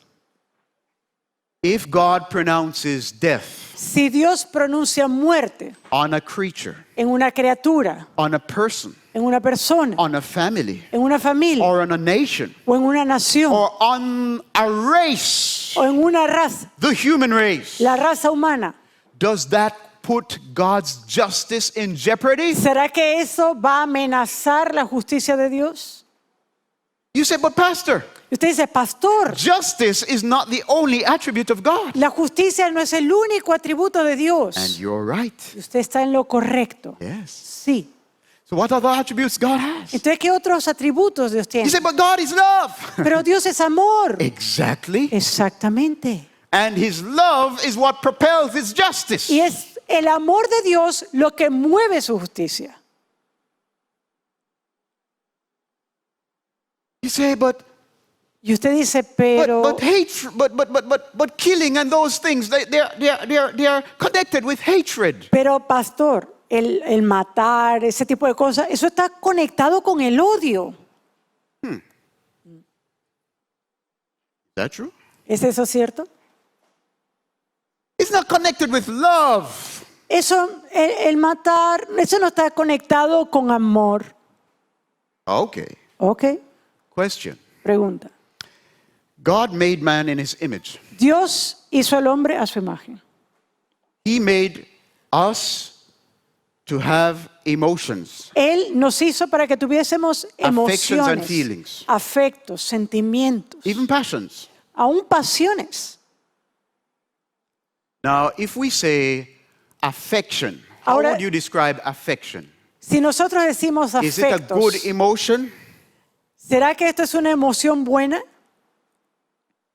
if God pronounces death si Dios pronuncia muerte on a creature, en una criatura, on a person, en una persona, on a family, en una familia, or on a nation, o en una nación, or on a race, o en una raza, the human race, la raza humana, does that put God's justice in jeopardy? ¿será que eso va a amenazar la justicia de Dios? You say, but Pastor, Y usted dice, pastor, justice is not the only attribute of God. la justicia no es el único atributo de And Dios. you're right. Y usted está en lo correcto. Yes. Sí. So what other attributes God has? Entonces, ¿qué otros atributos Dios You tiene? say, but God is love. Pero Dios es amor. Exactly. Exactamente. And his love is what propels his justice. Y es el amor de Dios lo que mueve su justicia. You say, but Y usted dice, pero, hatred, but killing and those things, they are connected with hatred. pero pastor, el matar, ese tipo de cosas, eso está conectado con el odio. Is that true? ¿Es eso cierto? It's not connected with love. Eso, el matar, eso no está conectado con amor. Okay. Ok, Question. pregunta. God made man in his image. Dios hizo al hombre a su imagen. He made us to have emotions. Él nos hizo para que tuviésemos Affections and emociones, feelings. afectos, sentimientos, Even passions. aún pasiones. Now, if we say affection, how Ahora- would you describe affection? Si nosotros decimos Is it a afectos, good emotion? ¿será que esto es una emoción buena?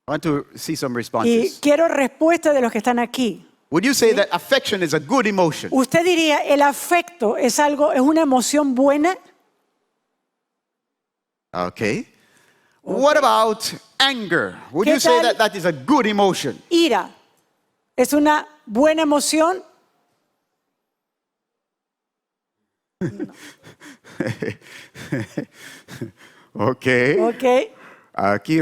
I want to see some Y responses. quiero respuesta de los que están aquí. Would you say that affection is a good emotion? ¿Usted diría el afecto es una emoción buena? Okay. What about anger? Would ¿Qué you say tal? that is a good emotion? Ira, ¿es una buena emoción? Okay. Ok, Aquí,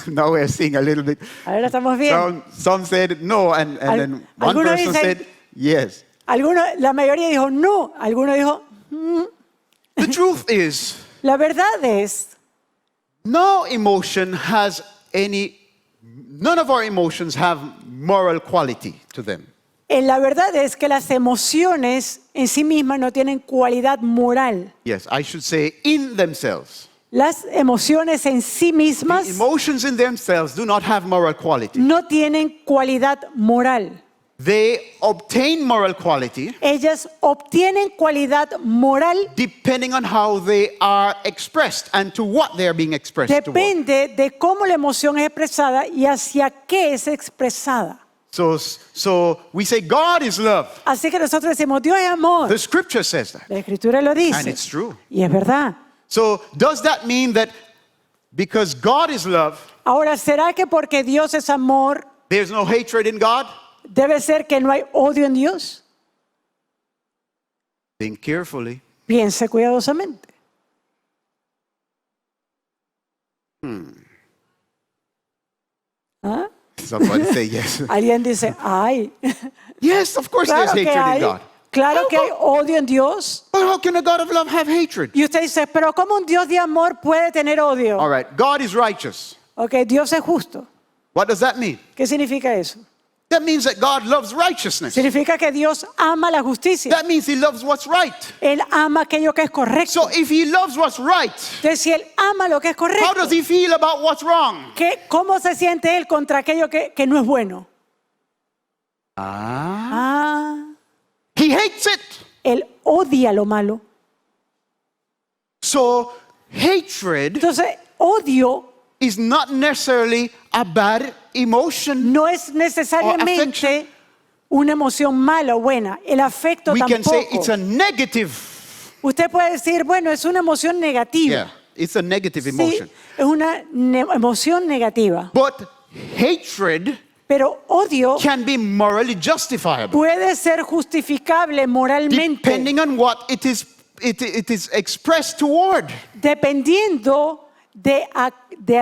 now we're seeing a little bit. ahora estamos bien. Some said no, and then one algunos person dicen- said yes. La mayoría dijo no, alguno dijo, The truth is, la verdad es, no emotion has none of our emotions have moral quality to them. la verdad es que las emociones en sí mismas no tienen cualidad moral. Yes, I should say in themselves. Las emociones en sí mismas Emotions in themselves do not have moral quality. no tienen cualidad moral. they obtain moral quality ellas obtienen cualidad moral. depending on how they are expressed and to what they are being expressed toward. Depende de cómo la emoción es expresada y hacia qué es expresada. So we say God is love. Así que nosotros decimos, Dios es amor. The scripture says that. La Escritura lo And dice. it's true. Y es verdad. So does that mean that because God is love, Ahora, ¿será que porque Dios es amor, there's no hatred in God? debe ser que no hay odio en Dios? Think carefully. Piense cuidadosamente. ¿Ah? Somebody say yes. Alguien dice, ay, Yes, of course there's claro que hatred in hay, God. claro que hay odio en Dios. But how can a God of love have hatred? Y usted dice, pero ¿cómo un Dios de amor puede tener odio? All right, God is righteous. Ok, Dios es justo. What does that mean? ¿Qué significa eso? That means that God loves righteousness. Significa que Dios ama la justicia. That means he loves what's right. Él ama aquello que es correcto. So if he loves what's right, Entonces, si Él ama lo que es how correcto, does he feel about what's wrong? ¿cómo se siente Él contra aquello que no es bueno? Ah. Ah, He hates it. Él odia lo malo. So hatred Entonces, odio is not necessarily a bad emotion. no es necesariamente una emoción mala o buena. El afecto We can say tampoco. it's a negative. Usted puede decir, bueno, es una emoción negativa. Yeah, it's a negative Sí, emotion. es una emoción negativa. But hatred Pero odio can be morally justifiable puede ser justificable moralmente depending on what it is expressed toward. dependiendo de a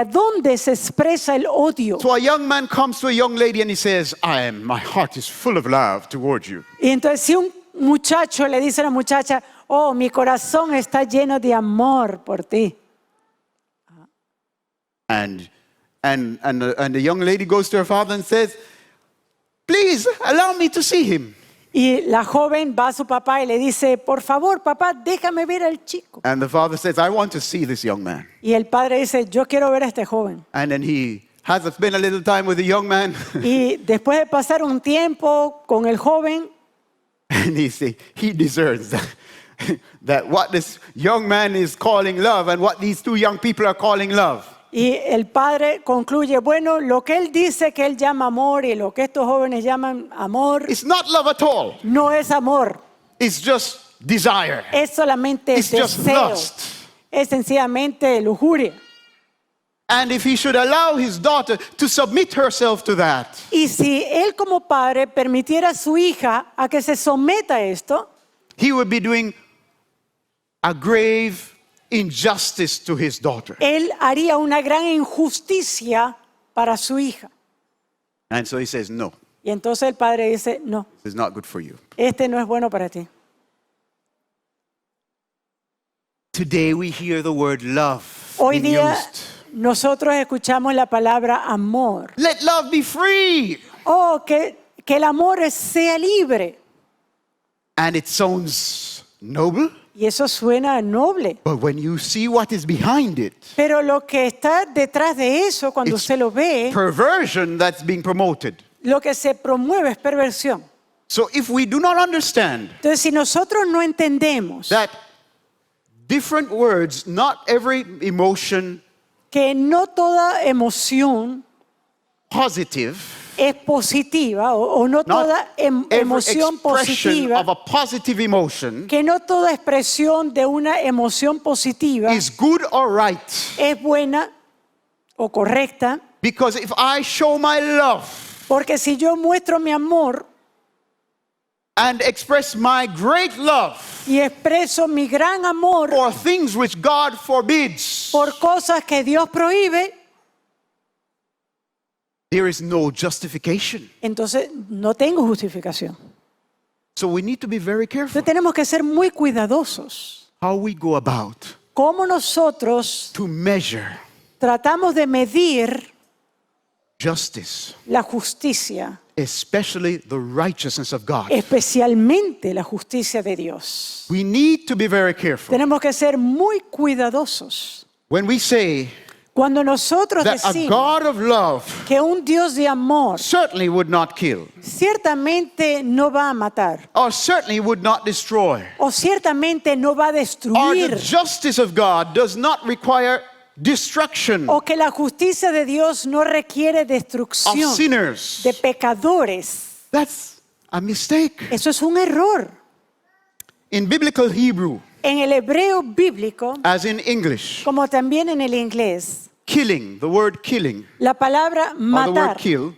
dónde se expresa el odio. So a young man comes to a young lady and he says, my heart is full of love towards you. Y entonces si un muchacho le dice a la muchacha, oh, mi corazón está lleno de amor por ti. And the young lady goes to her father and says, please allow me to see him. Y la joven va a su papá y le dice, por favor, papá, déjame ver al chico. And the father says, I want to see this young man. Y el padre dice, yo quiero ver a este joven. And then he has spent a little time with the young man. Y después de pasar un tiempo con el joven, And he discerns that what this young man is calling love and what these two young people are calling love. y el padre concluye, bueno, lo que él dice que él llama amor y lo que estos jóvenes llaman amor, It's not love at all. no es amor, It's just desire. es solamente It's just deseo, lust. es sencillamente lujuria. And if he should allow his daughter to submit herself to that, Y si él como padre permitiera a su hija a que se someta a esto, he would be doing a grave injustice to his daughter. él haría una gran injusticia para su hija. And so he says, no, Y entonces el padre dice, no, this is not good for you. este no es bueno para ti. Today we hear the word love Hoy being día used. nosotros escuchamos la palabra amor. Let love be free. Oh, que el amor sea libre. And it sounds noble, Y eso suena noble. but when you see what is behind it, Pero lo que está detrás de eso, cuando it's usted lo ve, perversion that's being promoted. lo que se promueve es perversión. So if we do not understand Entonces, si nosotros no entendemos that different words, not every emotion que no toda emoción positive, es positiva o no not toda every emoción expression positiva, of a positive emotion que no toda expresión de una emoción positiva is good or right. es buena o correcta, Because if I show my love porque si yo muestro mi amor and express my great love y expreso mi gran amor for things which God forbids, por cosas que Dios prohíbe, there is no justification. entonces no tengo justificación. So we need to be very careful Entonces tenemos que ser muy cuidadosos. how we go about Cómo nosotros to measure tratamos de medir justice, la justicia, especially the righteousness of God. especialmente la justicia de Dios. We need to be very careful. Tenemos que ser muy cuidadosos. When we say Cuando nosotros that a decimos God of love que un Dios de amor certainly would not kill, ciertamente no va a matar, or certainly would not destroy, o ciertamente no va a or the destruir, justice of God does not require destruction o que la justicia de Dios no requiere of destrucción sinners, de pecadores. that's a mistake. Eso es un error. In biblical Hebrew, En el hebreo bíblico, as in English, como también en el inglés, killing, the word killing, la palabra or the word matar, kill,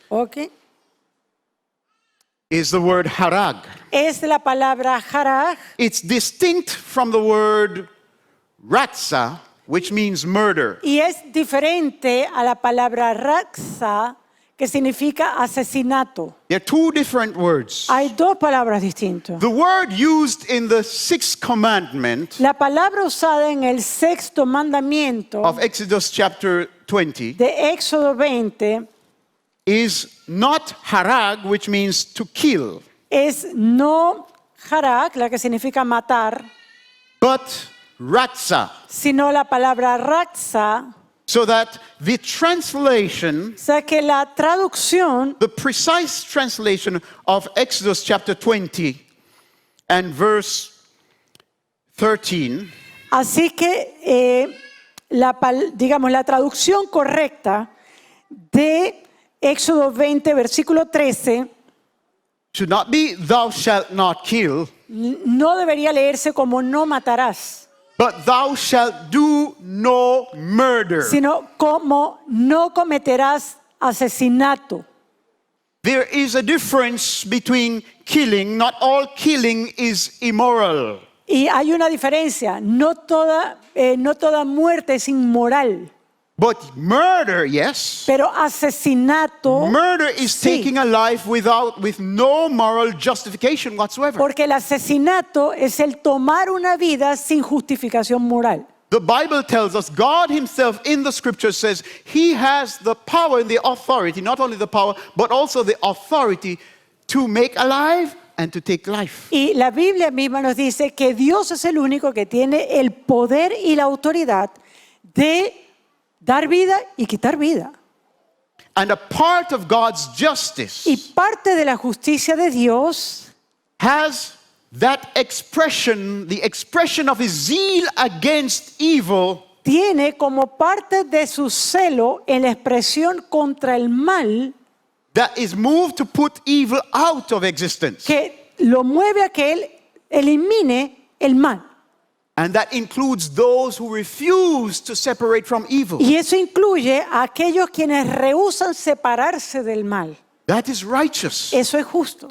¿ok?, is the word harag. es la palabra haraj, It's distinct from the word ratza, which means murder. y es diferente a la palabra raxa, que significa asesinato. They're two different words. Hay dos palabras distintas. The word used in the sixth commandment La palabra usada en el sexto mandamiento of Exodus chapter 20 de Éxodo 20 is not harag, which means to kill, es no harak, la que significa matar, but ratza. sino la palabra raxa. So that the translation, O sea que la traducción, the precise translation of Exodus chapter 20 and verse 13 así que digamos la traducción correcta de Éxodo 20, versículo 13, should not be thou shalt not kill, no debería leerse como no matarás, but thou shalt do no murder. sino como no cometerás asesinato. There is a difference between killing. Not all killing is immoral. Y hay una diferencia, no toda muerte es inmoral, But murder, yes. pero asesinato, Murder is sí. taking a life with no moral justification whatsoever. porque el asesinato es el tomar una vida sin justificación moral. The Bible tells us, God himself in the scripture says, he has the power and the authority, not only the power, but also the authority to make alive and to take life. Y la Biblia misma nos dice que Dios es el único que tiene el poder y la autoridad de dar vida y quitar vida. And a part of God's justice Y parte de la justicia de Dios has that expression, the expression of his zeal against evil, tiene como parte de su celo en la expresión contra el mal that is moved to put evil out of existence. que lo mueve a que Él elimine el mal. And that includes those who refuse to separate from evil. Y eso incluye a aquellos quienes rehúsan separarse del mal. That is righteous. Eso es justo.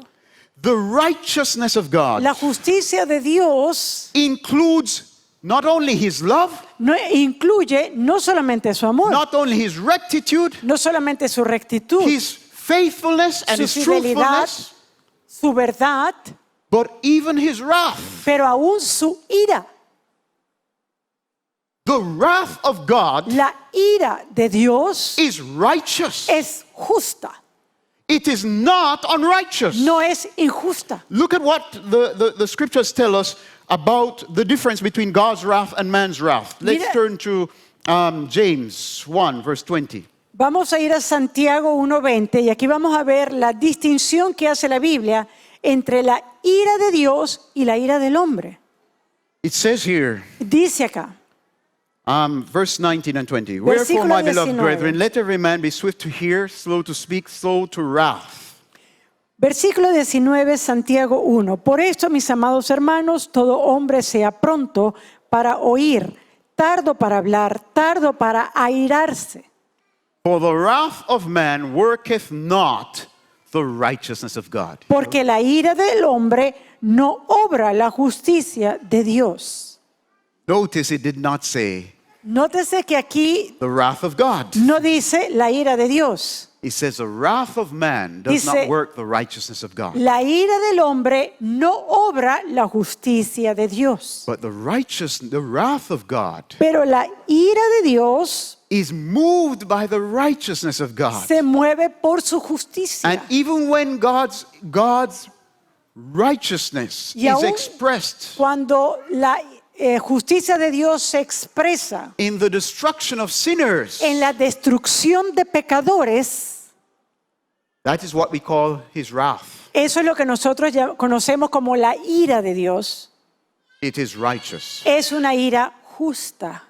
The righteousness of God La justicia de Dios includes not only his love, no, incluye no solamente su amor, not only his rectitude, no solamente su rectitud, his faithfulness and su his fidelidad, truthfulness, su verdad, but even his wrath. pero aún su ira. The wrath of God La ira de Dios is righteous. es justa, It is not unrighteous. no es injusta. Look at what the scriptures tell us about the difference between God's wrath and man's wrath. Let's Mira- turn to James 1, verse 20. Vamos a ir a Santiago 1:20 y aquí vamos a ver la distinción que hace la Biblia entre la ira de Dios y la ira del hombre. It says here, Dice acá, verse 19 and 20. Versículo Wherefore, my beloved 19. brethren, let every man be swift to hear, slow to speak, slow to wrath. versículo 19, Santiago 1. Por esto, mis amados hermanos, todo hombre sea pronto para oír, tardo para hablar, tardo para airarse. For the wrath of man worketh not the righteousness of God. Porque la ira del hombre no obra la justicia de Dios. Notice it did not say Nótese que aquí the wrath of God. no dice la ira de Dios. It says the wrath of man does Dice- not work the righteousness of God. La ira del hombre no obra la justicia de Dios. But the wrath of God Pero la ira de Dios is moved by the righteousness of God. se mueve por su justicia. And even when God's righteousness Y is aún expressed Cuando justicia de Dios se expresa in the destruction of sinners. en la destrucción de pecadores, That is what we call his wrath. eso es lo que nosotros ya conocemos como la ira de Dios. It is righteous. Es una ira justa.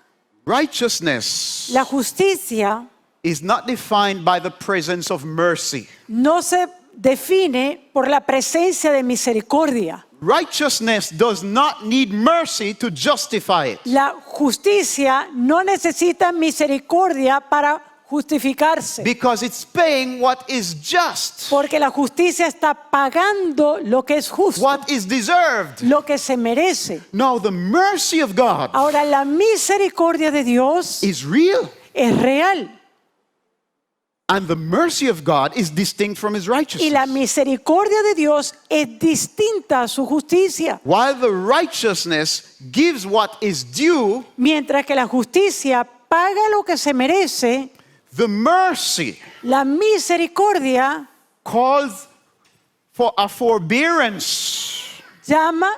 Righteousness La justicia is not defined by the presence of mercy. no se define por la presencia de misericordia. Righteousness does not need mercy to justify it. La justicia no necesita misericordia para justificarse, Because it's paying what is just, porque la justicia está pagando lo que es justo, what is deserved. lo que se merece. No, the mercy of God Ahora, la misericordia de Dios is real. es real And the mercy of God is distinct from his y la righteousness. misericordia de Dios es distinta a su justicia. While the righteousness gives what is due, Mientras que la justicia paga lo que se merece, the mercy la misericordia calls for a forbearance, llama,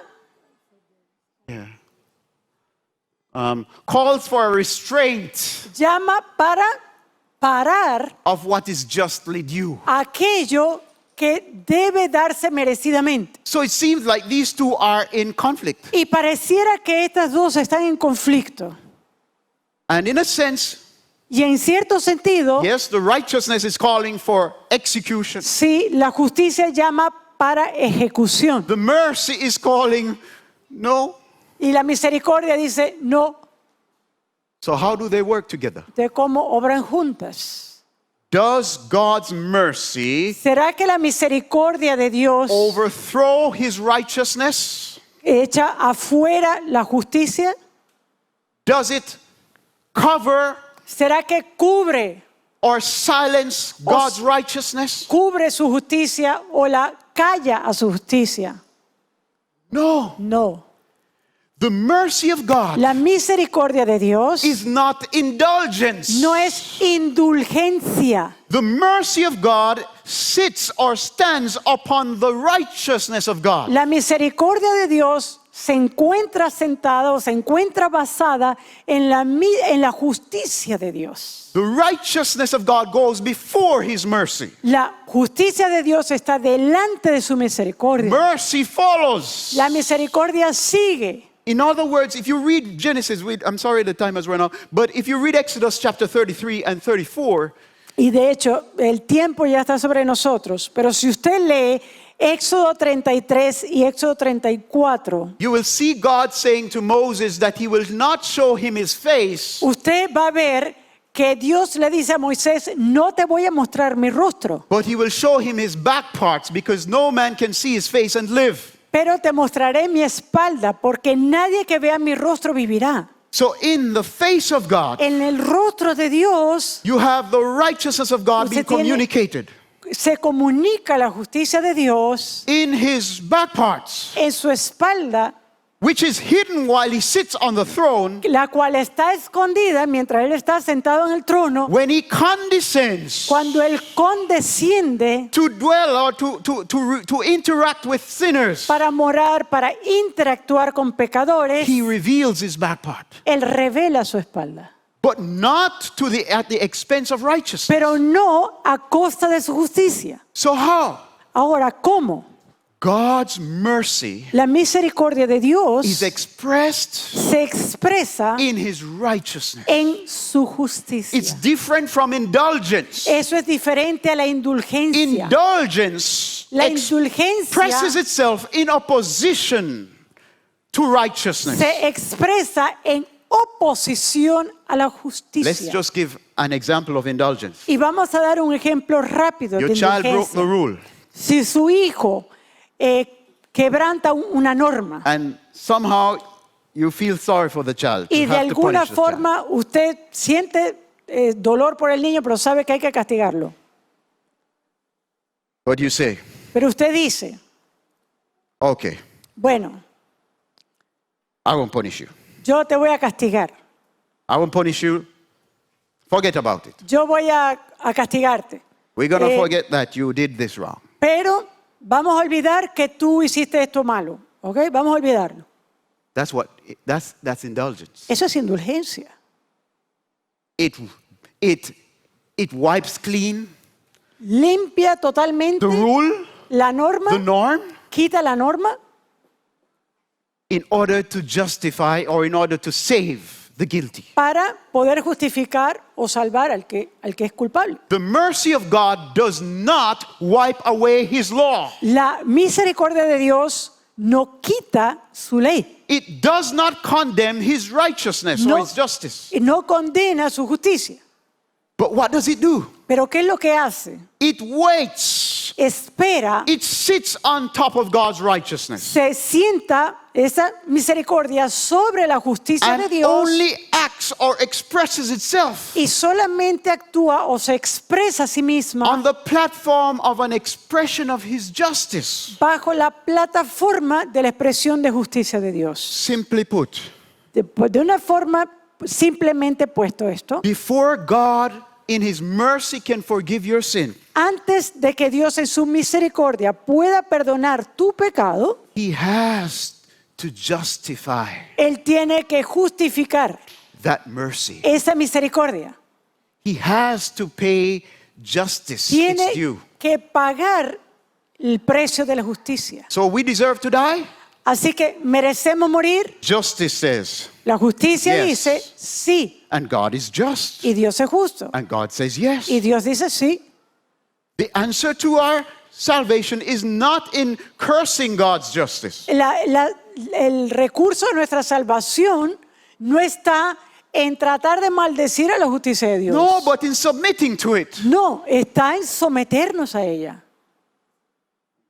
calls for a restraint llama para parar of what is justly due. aquello que debe darse merecidamente. So it seems like these two are in conflict. Y pareciera que estas dos están en conflicto. And in a sense, Y en cierto sentido, yes, the righteousness is calling for execution. sí, la justicia llama para ejecución. The mercy is calling no. Y la misericordia dice, no, So how do they work together? de cómo obran juntas. Does God's mercy ¿Será que la misericordia de Dios overthrow his righteousness? echa afuera la justicia? Does it cover ¿Será que cubre or silence God's righteousness? su justicia o la calla a su justicia? No. No. The mercy of God La misericordia de Dios is not indulgence. no es indulgencia. The mercy of God sits or stands upon the righteousness of God. La misericordia de Dios se encuentra sentada o se encuentra basada en la justicia de Dios. The righteousness of God goes before his mercy. La justicia de Dios está delante de su misericordia. Mercy follows. La misericordia sigue. In other words, if you read Genesis, I'm sorry the time has run out, but if you read Exodus chapter 33 and 34, Y de hecho, el tiempo ya está sobre nosotros. Pero si usted lee Éxodo 33 y Éxodo 34, you will see God saying to Moses that he will not show him his face, usted va a ver que Dios le dice a Moisés, no te voy a mostrar mi rostro, but he will show him his back parts because no man can see his face and live. pero te mostraré mi espalda, porque nadie que vea mi rostro vivirá. So in the face of God, En el rostro de Dios you have the righteousness of God being Usted tiene- communicated. se comunica la justicia de Dios In his back parts, en su espalda, which is hidden while he sits on the throne, la cual está escondida mientras Él está sentado en el trono. when he condescends Cuando Él condesciende to dwell or to interact with sinners, para morar, para interactuar con pecadores, he reveals his back part, Él revela su espalda. but not at the expense of righteousness. Pero no a costa de su justicia. So how? Ahora, ¿cómo? God's mercy La misericordia de Dios is expressed se expresa in his righteousness. en su justicia. It's different from indulgence. Eso es diferente a la indulgencia. Indulgence La expresses indulgencia itself in opposition to righteousness. se expresa en oposición a la Let's justicia. just give an example of indulgence. Y vamos a dar un ejemplo rápido Your de child broke the indulgencia. rule, Si su hijo quebranta una norma and somehow you feel sorry for the child. y You de have to alguna punish the child. forma usted siente dolor por el niño, pero sabe que hay que castigarlo. What do you say? Pero usted dice, Okay, bueno, I won't punish you. yo te voy a castigar. I won't punish you. Forget about it. Yo voy a castigarte. We're going to Eh, forget that you did this wrong. Pero vamos a olvidar que tú hiciste esto malo. ¿Ok? Vamos a olvidarlo. That's indulgence. Eso es indulgencia. It wipes clean Limpia totalmente the rule, la norma, the norm, quita la norma in order to justify or in order to save the guilty. para poder justificar o salvar al que es culpable. The mercy of God does not wipe away his law. La misericordia de Dios no quita su ley, It does not condemn his righteousness or his justice. no condena su justicia. But what does it do? Pero ¿qué es lo que hace? It waits. Espera, It sits on top of God's righteousness. se sienta esa misericordia sobre la justicia And de Dios only acts or expresses itself y solamente actúa o se expresa a sí misma on the platform of an expression of his justice. bajo la plataforma de la expresión de justicia de Dios. Simply put, De una forma simplemente puesto esto, before God in his mercy can forgive your sin, antes de que Dios en su misericordia pueda perdonar tu pecado, he has to justify Él tiene que justificar that mercy. esa misericordia. He has to pay justice. Tiene It's due. que pagar el precio de la justicia. So we deserve to die? Así que merecemos morir. Justice says, La justicia Yes. dice sí and God is just. y Dios es justo. And God says yes. Y Dios dice sí. The answer to our salvation is not in cursing God's justice. El recurso de nuestra salvación no está en tratar de maldecir a la justicia de Dios. No, but in submitting to it. No, está en someternos a ella.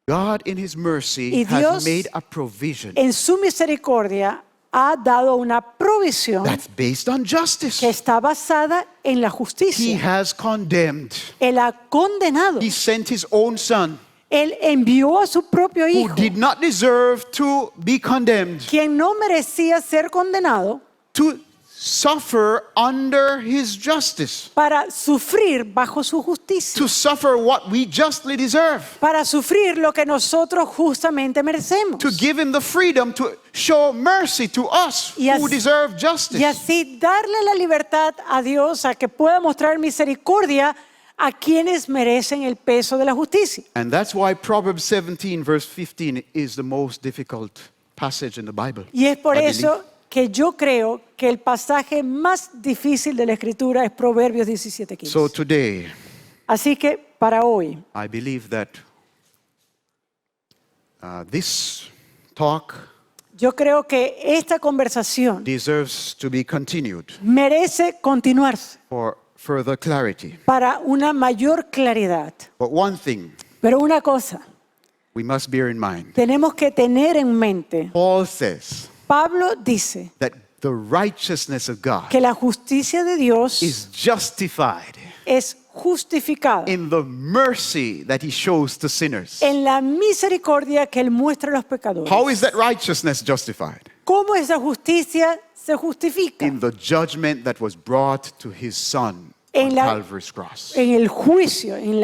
God in his mercy Y has Dios made a provision En su misericordia ha dado una provisión that's based on justice. que está basada en la He justicia. has condemned. Él ha condenado. He sent his own son Él envió a su propio who hijo, did not deserve to be condemned, quien no merecía ser condenado, to suffer under his justice, para sufrir bajo su justicia, to suffer what we justly deserve, para sufrir lo que nosotros justamente merecemos. to give him the freedom to show mercy to us Y who así- deserve Y justice. así darle la libertad a Dios a que pueda mostrar misericordia a quienes merecen el peso de la justicia. And that's why Proverbs 17 verse 15 is the most difficult passage in the Bible. Y es por I eso believe. que yo creo que el pasaje más difícil de la Escritura es Proverbios 17:15. So today, Así que para hoy, I believe that this talk yo creo que esta conversación deserves to be continued merece continuarse for further clarity. para una mayor claridad. But one thing Pero una cosa, we must bear in mind. tenemos que tener en mente, Paul says Pablo dice that the righteousness of God que la justicia de Dios is justified es justificada in the mercy that he shows to sinners. en la misericordia que Él muestra a los pecadores. How is that righteousness justified? ¿Cómo esa justicia se justifica? In the judgment that was brought to his son En on la- Calvary's cross. En el juicio en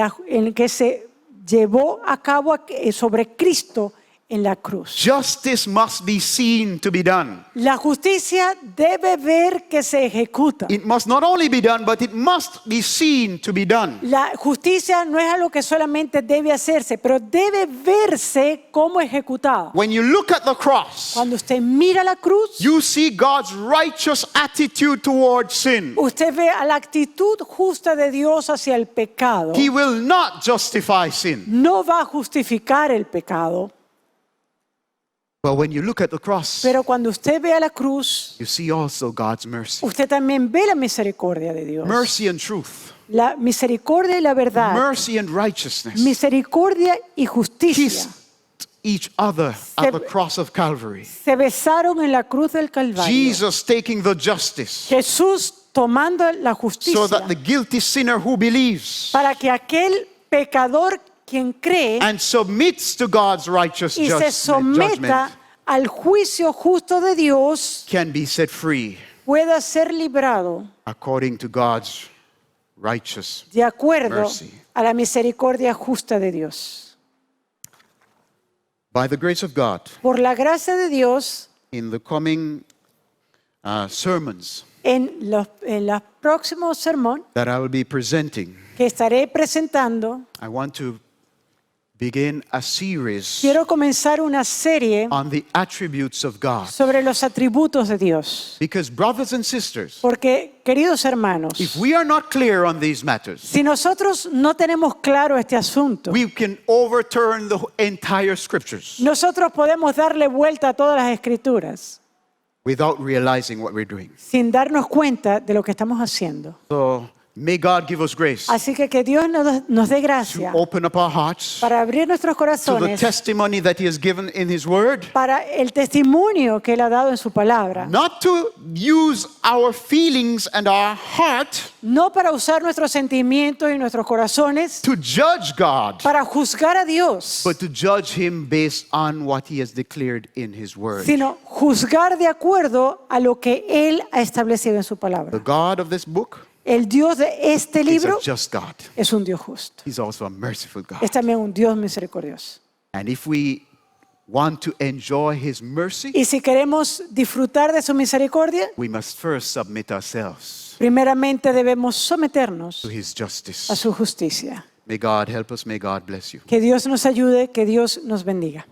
el que se llevó a cabo sobre Cristo en la cruz. Justice must be seen to be done. La justicia debe ver que se ejecuta. It must not only be done, but it must be seen to be done. La justicia no es algo que solamente debe hacerse, pero debe verse como ejecutada. When you look at the cross, Cuando usted mira la cruz, you see God's righteous attitude towards sin. usted ve a la actitud justa de Dios hacia el pecado. He will not justify sin. No va a justificar el pecado, But when you look at the cross, pero cuando usted ve a la cruz, you see also God's mercy. usted también ve la misericordia de Dios. Mercy and truth. La misericordia y la verdad. Mercy and righteousness. Misericordia y justicia Kissed each other at the cross of Calvary. se besaron en la cruz del Calvario. Jesus taking the justice Jesús tomando la so justicia that the guilty sinner who believes para que aquel pecador quien cree and submits to God's righteous y se someta judgment al juicio justo de Dios can be set free pueda ser librado according to God's righteous. de acuerdo Mercy. a la misericordia justa de Dios. By the grace of God, Por la gracia de Dios, in the coming sermons en los próximos sermón that I will be presenting, que estaré presentando, I want to begin a series quiero comenzar una serie on the attributes of God. sobre los atributos de Dios. Because, brothers and sisters, Porque, queridos hermanos, if we are not clear on these matters, si nosotros no tenemos claro este asunto, we can overturn the entire scriptures nosotros podemos darle vuelta a todas las escrituras without realizing what we're doing. sin darnos cuenta de lo que estamos haciendo. So, may God give us grace Así que Dios nos dé to gracia open up our hearts para abrir nuestros to the corazones testimony that He has given in His Word, para el testimonio que Él ha dado en su palabra. not to use our feelings and our heart No para usar nuestros sentimientos y nuestros corazones to judge God, para juzgar a Dios, but to judge Him based on what He has declared in His Word. sino juzgar de acuerdo a lo que Él ha establecido en su The palabra. God of this book El Dios de este is libro a just God. es un Dios justo. He's also a merciful God. Es también un Dios misericordioso. And if we want to enjoy His mercy, Y si queremos disfrutar de su misericordia, we must first submit ourselves primeramente debemos someternos to His a justice. su justicia. May God help us. May God bless you. Que Dios nos ayude, que Dios nos bendiga.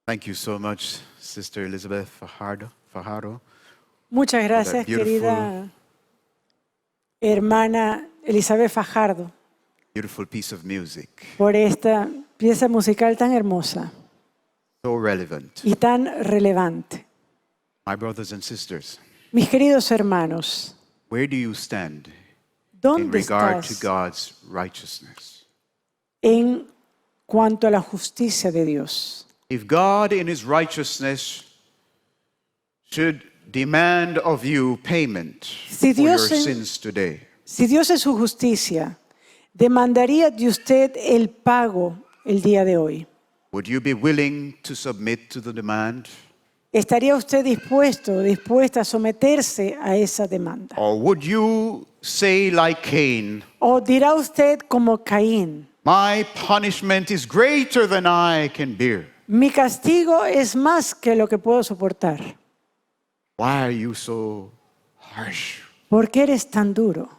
Thank you so much, Sister Elizabeth Fajardo. Muchas gracias, beautiful- querida hermana Elizabeth Fajardo Beautiful piece of music. por esta pieza musical tan hermosa So relevant. y tan relevante. My brothers and sisters, Mis queridos hermanos, where do you stand in ¿dónde regard to estás God's righteousness? en cuanto a la justicia de Dios? If God in his righteousness should demand of you payment Si for your Dios en- sins today, Si Dios en su justicia demandaría de usted el pago el día de hoy, would you be willing to submit to the demand? ¿estaría usted dispuesta a someterse a esa demanda? Or would you say like Cain, ¿O dirá usted como Caín, my punishment is greater than I can bear? mi castigo es más que lo que puedo soportar? Why are you so harsh? ¿Por qué eres tan duro?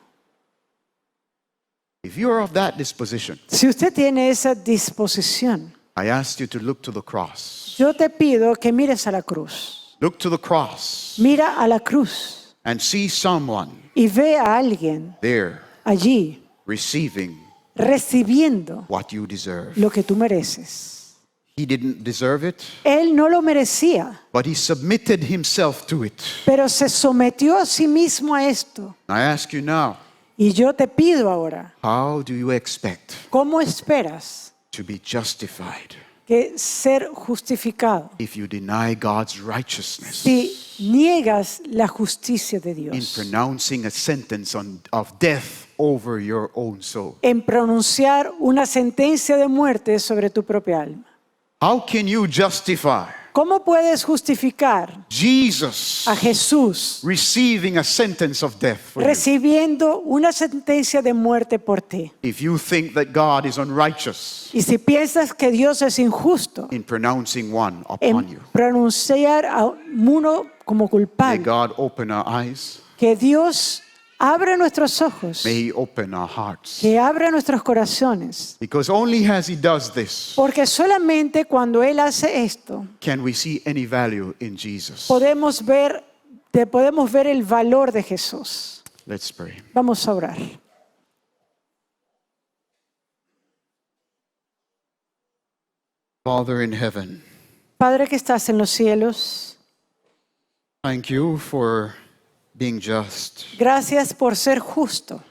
If you're of that disposition, Si usted tiene esa disposición, I ask you to look to the cross. yo te pido que mires a la cruz. Look to the cross Mira a la cruz and see someone y ve a alguien there allí receiving recibiendo what you deserve. lo que tú mereces. He didn't deserve it, Él no lo merecía, but he submitted himself to it. pero se sometió a sí mismo a esto. I ask you now, Y yo te pido ahora, how do you expect ¿cómo esperas to be justified que ser justificado if you deny God's righteousness si niegas la justicia de in Dios pronouncing a sentence of death over your own soul? en pronunciar una sentencia de muerte sobre tu propia alma? How can you justify ¿Cómo puedes justificar Jesus a Jesús receiving a sentence of death for you recibiendo una sentencia de muerte por ti? if you think that God is unrighteous Y si piensas que Dios es injusto in pronouncing one upon you? en pronunciar a uno como May culpable, God open our eyes. que Dios abra nuestros ojos, May He open our hearts. que abra nuestros corazones, Because only as He does this porque solamente cuando Él hace esto can we see any value in Jesus. podemos ver el valor de Jesús. Let's pray. Vamos a orar. Father in heaven, Padre que estás en los cielos, thank you for being just. gracias por ser justo.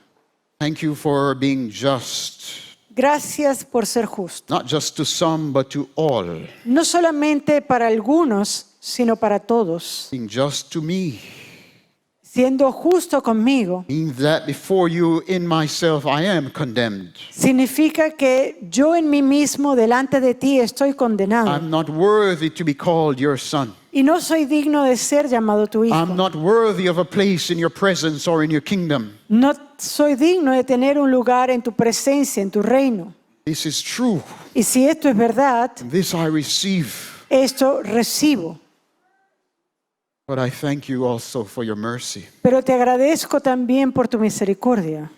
Thank you for being just, Gracias por ser justo. not just to some, but to all. No solamente para algunos, sino para todos. Being just to me Siendo justo conmigo means that before you in myself I am condemned. significa que yo en mí mismo delante de ti estoy condenado I'm not worthy to be called your son. y no soy digno de ser llamado tu hijo. I'm not worthy of a place in your presence or in your kingdom. No soy digno de tener un lugar en tu presencia, en tu reino. This is true. Y si esto es verdad, This I receive. esto recibo. But I thank you also for your mercy. Pero te agradezco también por tu misericordia.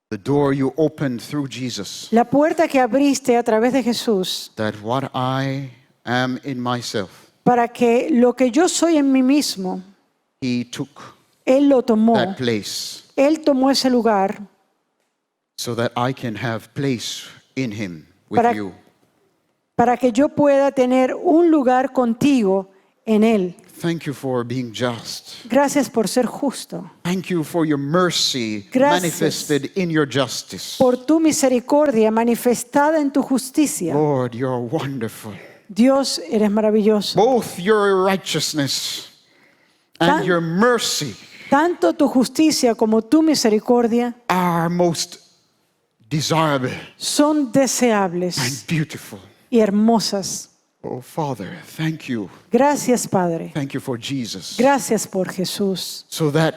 The door you opened through Jesus, La puerta que abriste a través de Jesús that what I am in myself, para que lo que yo soy en mí mismo, He took Él lo tomó. that place Él tomó ese lugar so that I can have place in Him with Para- you. para que yo pueda tener un lugar contigo en Él. Thank you for being just. Gracias por ser justo, Thank you for your mercy Gracias. manifested in your justice. por tu misericordia manifestada en tu justicia. Lord, you're wonderful. Dios, eres maravilloso. Both your righteousness and Tan- your mercy Tanto tu justicia como tu misericordia are most desirable son deseables and beautiful. y hermosas. Oh, Father, thank you. Gracias, Padre. Thank you for Jesus. Gracias por Jesús. So that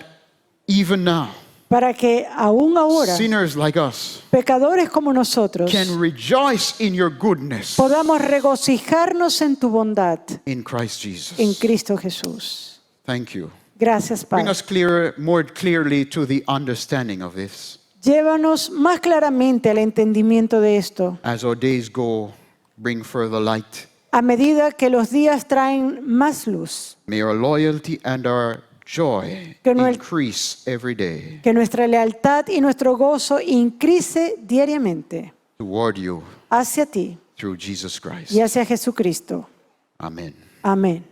even now, Para que aún ahora, sinners like us pecadores como nosotros, can rejoice in your goodness podamos regocijarnos en tu bondad in Christ Jesus. en Cristo Jesús. Thank you. Gracias, Bring Padre. us more clearly to the understanding of this. Llévanos más claramente al entendimiento de esto. As our days go, bring further light. A medida que los días traen más luz, May our loyalty and our joy Que no- increase every day Que nuestra lealtad y nuestro gozo increase diariamente toward you hacia ti through Jesus Christ. y hacia Jesucristo. Amen. Amén.